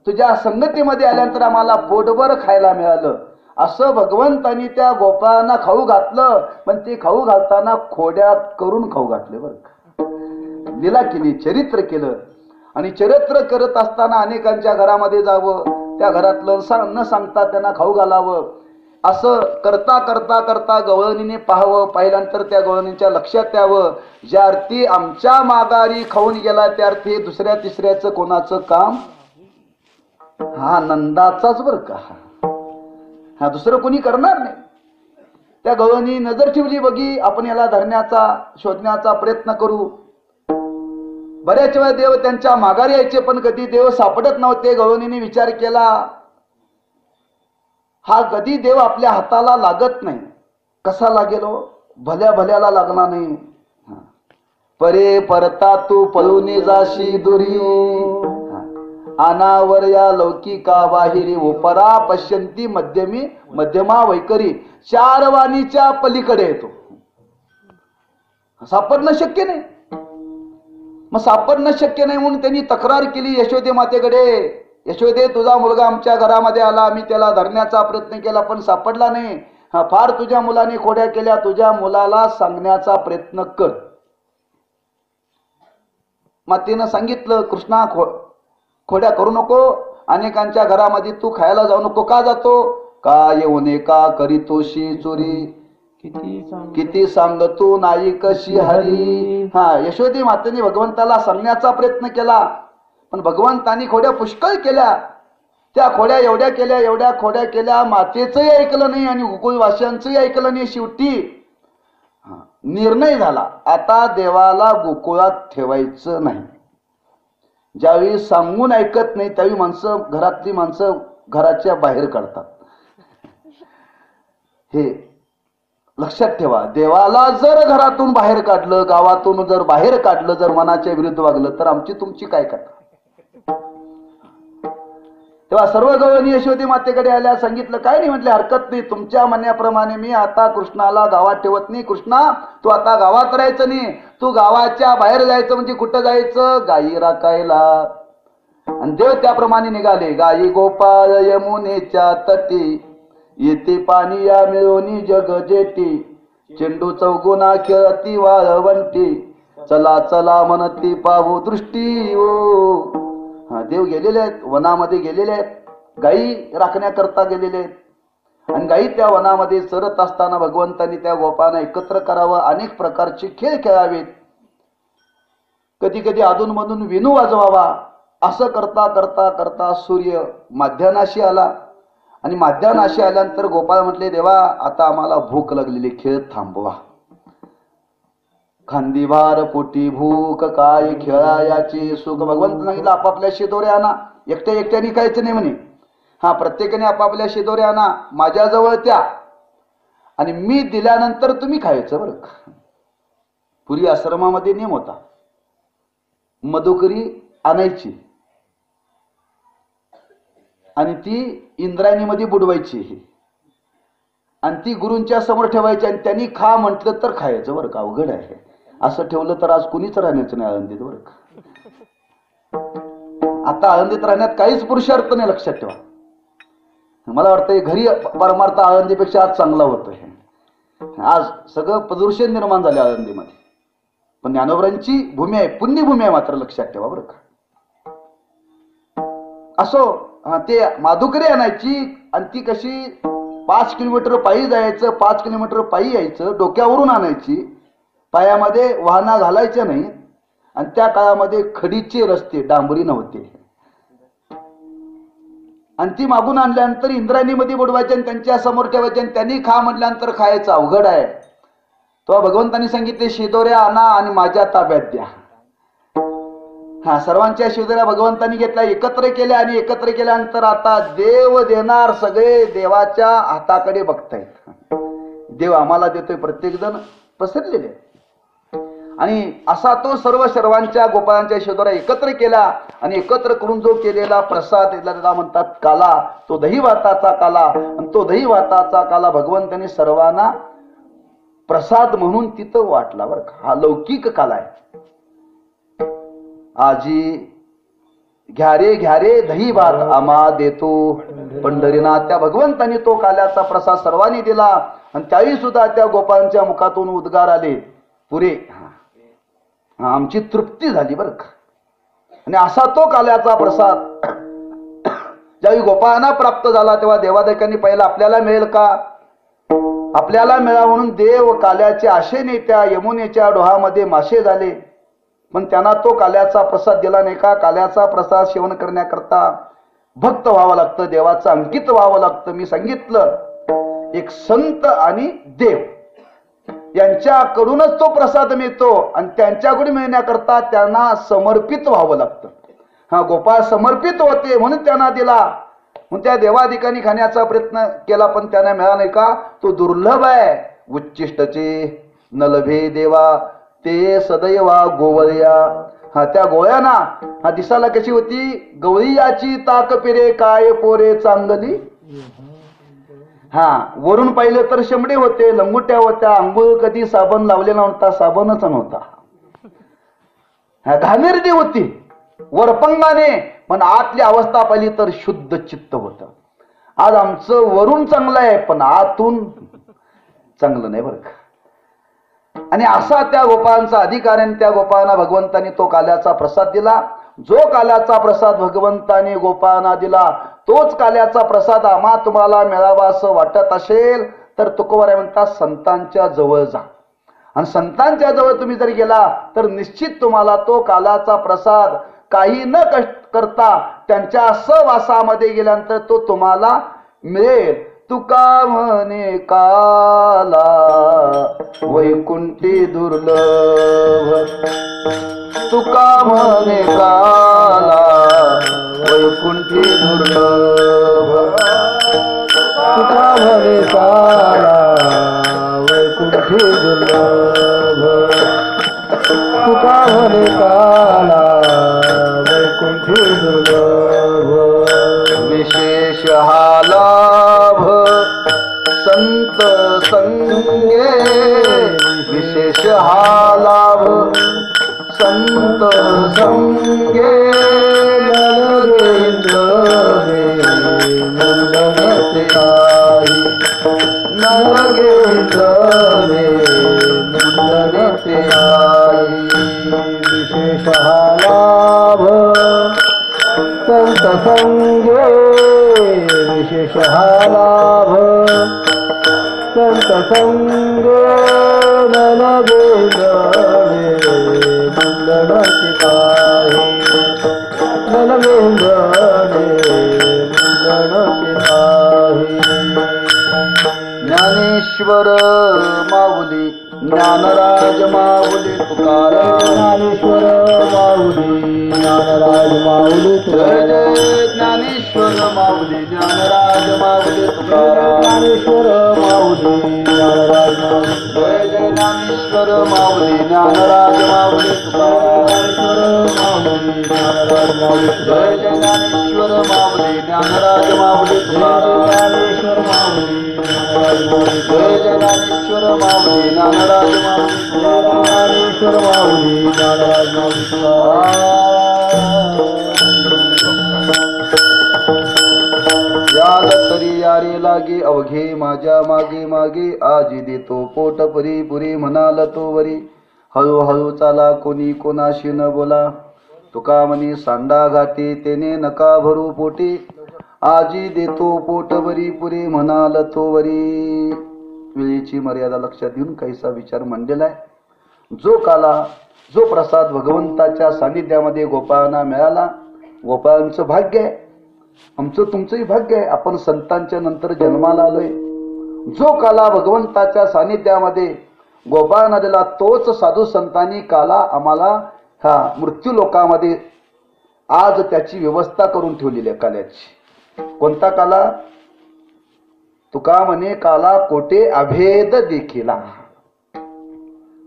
तुझ्या संगतीमध्ये आल्यानंतर आम्हाला पोटभर खायला मिळालं. असं भगवंतानी त्या गोपाळांना खाऊ घातलं. पण ते खाऊ घालताना खोड्यात करून खाऊ घातले. बरं का, लीला केली, चरित्र केलं. आणि चरित्र करत असताना अनेकांच्या घरामध्ये जावं, त्या घरातलं न सांगता त्यांना खाऊ घालावं. असं करता करता करता गवळणीने पाहावं. पाहिल्यानंतर त्या गवळणीच्या लक्षात यावं, ज्या अर्थी आमच्या माघारी खाऊन गेला त्या अर्थी दुसऱ्या तिसऱ्याचं कोणाचं काम नंदाचाच. बरं का, दुसरं कोणी करणार नाही. त्या गवळणी नजर ठेवली, बघी आपण याला धरण्याचा शोधण्याचा प्रयत्न करू. बऱ्याच वेळा देव त्यांच्या माघारी यायचे पण कधी देव सापडत नव्हते. गवळणीने विचार केला, हा कधी देव आपल्या हाताला लागत नाही. कसा लागेल? भल्या भल्याला लागला नाही. परे परता तू पळून जाशी दुरी, अनावर या लौकिका बाहिरी, उपरा पश्यंती मध्यमी मध्यमा वैकरी. चार वाणीच्या पलीकडे येतो. सापडणं शक्य नाही. मग सापडणं शक्य नाही म्हणून त्यांनी तक्रार केली यशोदे मातेकडे. यशोदे तुझा मुलगा आमच्या घरामध्ये आला, आम्ही त्याला धरण्याचा प्रयत्न केला पण सापडला नाही. फार तुझ्या मुलाने खोड्या केल्या, तुझ्या मुलाला सांगण्याचा प्रयत्न कर. मातेनं सांगितलं, कृष्णा खोड्या करू नको, अनेकांच्या घरामध्ये तू खायला जाऊ नको. का जातो? का येऊने का करीतोशी चोरी, किती सांगतो नाही कशी हरी. यशोदी मातेने भगवंताला सांगण्याचा प्रयत्न केला पण भगवंतानी खोड्या पुष्कळ केल्या. त्या खोड्या एवढ्या खोड्या केल्या, मातेचंही ऐकलं नाही आणि गोकुळवासियांचंही ऐकलं नाही. शेवटी निर्णय झाला, आता देवाला गोकुळात ठेवायचं नाही. ज्यावेळी सांगून ऐकत नाही त्यावेळी घरातली माणसं घराच्या बाहेर काढतात. हे लक्षात ठेवा. देवाला जर घरातून बाहेर काढलं, गावातून जर बाहेर काढलं, जर मनाच्या विरुद्ध वागलं तर आमची तुमची काय कथा. तेव्हा सर्व गवळणी यशोदी मातेकडे आल्या. सांगितलं, काय नाही. म्हटले हरकत नाही, तुमच्या म्हणण्याप्रमाणे मी आता कृष्णाला गावात ठेवत नाही. कृष्णा तू आता गावात राहायचं नाही, तू गावाच्या बाहेर जायचं. म्हणजे कुठं जायचं? गायी राखायला. आणि देव त्याप्रमाणे निघाले. गायी गोपाळ यमुनेच्या तटी, येते पाणी या मिळवणी जग जेटी, चेंडू चौगुना खेळती वाळवंटी, चला चला म्हणती पाहू दृष्टी. ओ देव गेलेले आहेत, वनामध्ये गेलेले आहेत, गायी राखण्याकरता गेलेले आहेत. आणि गायी त्या वनामध्ये चरत असताना भगवंतांनी त्या गोपांना एकत्र करावं, अनेक प्रकारचे खेळ खेळावेत, कधी कधी अधूनमधून विनू वाजवावा. असं करता करता करता सूर्य माध्यानाशी आला. आणि माध्यानाशी आल्यानंतर गोपाळ म्हटले, देवा आता आम्हाला भूक लागलेली, खेळ थांबवा. खांदीभार पोटी भूक काय खेळायाची सुख. भगवंत सांगितलं, आपापल्या शिदोऱ्या आणा. एकट्याने खायचं नाही म्हणे. प्रत्येकाने आपापल्या शिदोऱ्या आणा, माझ्याजवळ त्या, आणि मी दिल्यानंतर तुम्ही खायचं. बरं का, पूर्वी आश्रमामध्ये नियम होता, मधुकरी आणायची आणि ती इंद्रायणीमध्ये बुडवायची आणि ती गुरूंच्या समोर ठेवायची आणि त्यांनी खा म्हटलं तर खायचं. बरं का, अवघड आहे. असं ठेवलं तर आज कुणीच राहण्याचं नाही आळंदीत. बरं का, आता आळंदीत राहण्यात काहीच पुरुषार्थ नाही, लक्षात ठेवा. मला वाटतंय घरी परमार्थ आळंदीपेक्षा आज चांगला होतोय. आज सगळं प्रदूषण निर्माण झाले आळंदीमध्ये. पण ज्ञानोबरांची भूमी आहे, पुण्यभूमी आहे, मात्र लक्षात ठेवा बरं का. असो, ते माधुकरी आणायची आणि ती कशी 5 किलोमीटर पायी जायचं, 5 किलोमीटर पायी यायचं, डोक्यावरून आणायची, पायामध्ये वाहना घालायच्या नाही. आणि त्या काळामध्ये खडीचे रस्ते, डांबरी नव्हते. आणि ती मागून आणल्यानंतर इंद्रायणीमध्ये बुडवायचे आणि त्यांच्या समोर ठेवायचे आणि त्यांनी खा म्हटल्यानंतर खायचं अवघड आहे. तेव्हा भगवंतांनी सांगितले शिदोऱ्या आणा आणि माझ्या ताब्यात द्या. सर्वांच्या शिदोऱ्या भगवंतांनी घेतल्या, एकत्र केल्या आणि एकत्र केल्यानंतर आता देव देणार, सगळे देवाच्या हाताकडे बघतायत. देव आम्हाला देतोय, प्रत्येक जण पसरलेले. आणि असा तो सर्वांच्या गोपाळांच्या शिदोऱ्या एकत्र केला आणि एकत्र करून जो केलेला प्रसाद त्याला म्हणतात काला, तो दही भाताचा काला. आणि तो दही भाताचा काला भगवंतांनी सर्वांना प्रसाद म्हणून तिथं वाटला बरं का. हा लौकिक काला आहे. आजी घ्या रे दही भात आम्हा देतो पंढरीनाथ. त्या भगवंतांनी तो काल्याचा प्रसाद सर्वांनी दिला आणि त्याही सुद्धा त्या गोपाळांच्या मुखातून उद्गार आले, पुरे, आमची तृप्ती झाली बरं का. आणि असा तो काल्याचा प्रसाद ज्यावेळी गोपाळांना प्राप्त झाला तेव्हा देवादेवांनी पहिला आपल्याला मिळेल का, आपल्याला मिळा म्हणून देव काल्याचे आशेने त्या यमुनेच्या डोहामध्ये मासे झाले. पण त्यांना तो काल्याचा प्रसाद दिला नाही का. काल्याचा प्रसाद सेवन करण्याकरता भक्त व्हावं लागतं, देवाचं अंकित व्हावं लागतं. मी सांगितलं, एक संत आणि देव यांच्याकडूनच तो प्रसाद मिळतो आणि त्यांच्याकडून मिळण्याकरता त्यांना समर्पित व्हावं लागतं. गोपाळ समर्पित होते म्हणून त्यांना दिला. म्हणून त्या देवाधिकांनी खाण्याचा प्रयत्न केला पण त्यांना मिळाला नाही का. तो दुर्लभ आहे. उच्चिष्टचे नलभे देवा ते सदैवा गोवळ्या. त्या गोळ्याना दिसायला कशी होती, गवळीयाची ताक पिरे काय पोरे चांगली. वरून पाहिलं तर शेंबडे होते, लंगुट्या होत्या, अंघोळ कधी साबण लावलेला नव्हता, साबणच नव्हता. घाणेरडी होती वरपंगाने, पण आतली अवस्था पाहिली तर शुद्ध चित्त होतं. आज आमचं वरून चांगलं आहे पण आतून चांगलं नाही बरं का. आणि असा त्या गोपाळांचा अधिकार आहे. त्या गोपाळांना भगवंतांनी तो काल्याचा प्रसाद दिला. जो काल्याचा प्रसाद भगवंताने गोपाळांना दिला तोच काल्याचा प्रसाद आम्हा तुम्हाला मिळावा असं वाटत असेल तर तुकोबाराय म्हणतात संतांच्या जवळ जा. आणि संतांच्या जवळ तुम्ही जर गेला तर निश्चित तुम्हाला तो काल्याचा प्रसाद काही न करता त्यांच्या सहवासामध्ये गेल्यानंतर तो तुम्हाला मिळेल. तुका म्हणे काला वैकुंठी दुर्लभ. तुका म्हणे काला वैकुंठी दुर्लभ. तुका म्हणे काला वैकुंठी दुर्लभ. तुका म्हणे काला वैकुंठी दुर्लभ. विशेष हा लाभ संत संगे. विशेष हा लाभ संत संगे. नंदनते आई नगेंद्रे नंदनते आई. विशेष लाभ संत संगे. विशेष लाभ संत संगे. ननगेंद्रे नंदनते आई ननगेंद्रे नंदनते आई. ज्ञानेश्वर माऊली ज्ञानराज माऊली तुकाराम. ज्ञानेश्वर माऊली ज्ञानराज माऊली जय जय ज्ञानेश्वर माऊली ज्ञानराज माऊली तुकाराम. ज्ञानेश्वर माऊली ज्ञानराज माऊली. जय जय ज्ञानेश्वर माऊली ज्ञानराज माऊली तुकाराम. माऊली ज्ञानराज माऊली. जय जय ज्ञानेश्वर माऊली ज्ञानराज माऊली तुकाराम. ज्ञानेश्वर माऊली ज्ञानराज माऊली. जय जय ज्ञानेश्वर माऊली ज्ञानराज माऊली तुकाराम. ज्ञानेश्वर माऊली ज्ञानराज माऊली. याल तरी यारे लागे अवघे माझ्या मागे मागे. आजी देतो पोट पुरी पुरी म्हणाल तो वरी. हळूहळू चाला कोणी कोणाशी न बोला. तुका म्हणे सांडा घाटे तेने नका भरू पोटी. आजी देतो पोटभरी पुरे म्हणाल तो वरी. वेळेची मर्यादा लक्षात घेऊन काहीसा विचार मांडलेला आहे. जो काला जो प्रसाद भगवंताच्या सानिध्यामध्ये गोपाळांना मिळाला, गोपाळांचं भाग्य आहे, आमचं तुमचंही भाग्य आहे. आपण संतांच्या नंतर जन्माला आलोय. जो काला भगवंताच्या सानिध्यामध्ये गोपाळांना दिला तोच साधू संतांनी काला आम्हाला ह्या मृत्यू लोकामध्ये आज त्याची व्यवस्था करून ठेवलेली आहे काल्याची. कोणता काला? तुका म्हणे काला कोटे अभेद देखिला.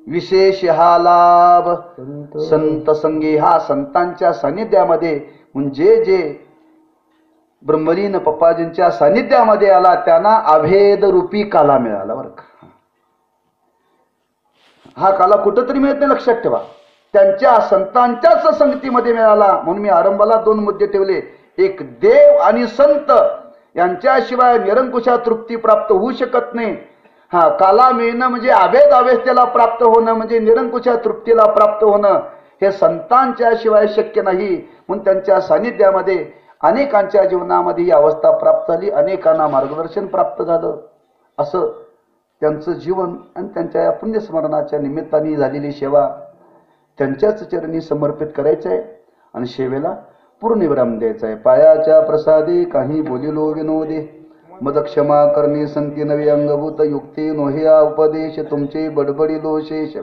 विशेष हा लाभ संत संगी. हा संतांच्या सानिध्यामध्ये म्हणजे जे ब्रह्मलीन पप्पाजींच्या सानिध्यामध्ये आला त्यांना अभेद रूपी काला मिळाला बरं का. हा काला कुठंतरी मिळत नाही, लक्षात ठेवा. त्यांच्या संतांच्याच संगतीमध्ये मिळाला. म्हणून मी आरंभाला 2 मुद्दे ठेवले. एक, देव आणि संत यांच्याशिवाय निरंकुशा तृप्ती प्राप्त होऊ शकत नाही. हा काला मिळणं म्हणजे अभेद अवस्थेला प्राप्त होणं, म्हणजे निरंकुशा तृप्तीला प्राप्त होणं हे संतांच्या शिवाय शक्य नाही. म्हणून त्यांच्या सानिध्यामध्ये अनेकांच्या जीवनामध्ये ही अवस्था प्राप्त झाली, अनेकांना मार्गदर्शन प्राप्त झालं. असं त्यांचं जीवन आणि त्यांच्या या पुण्यस्मरणाच्या निमित्ताने झालेली सेवा त्यांच्याच चरणी समर्पित करायचं आहे आणि सेवेला पूर्ण विराम द्यायचा आहे. पायाच्या प्रसादे काही बोलिलो विनोदे, मद क्षमा करणे संती नवी अंगभूत युक्ती नोह्या उपदेश. तुमचे बडबडिलो शेष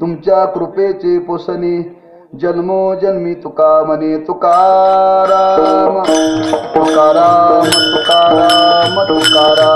तुमच्या कृपेचे पोसणे, जन्मोजन्मी तुका म्हणे तुकाराम तुकाराम तुकाराम तुकाराम.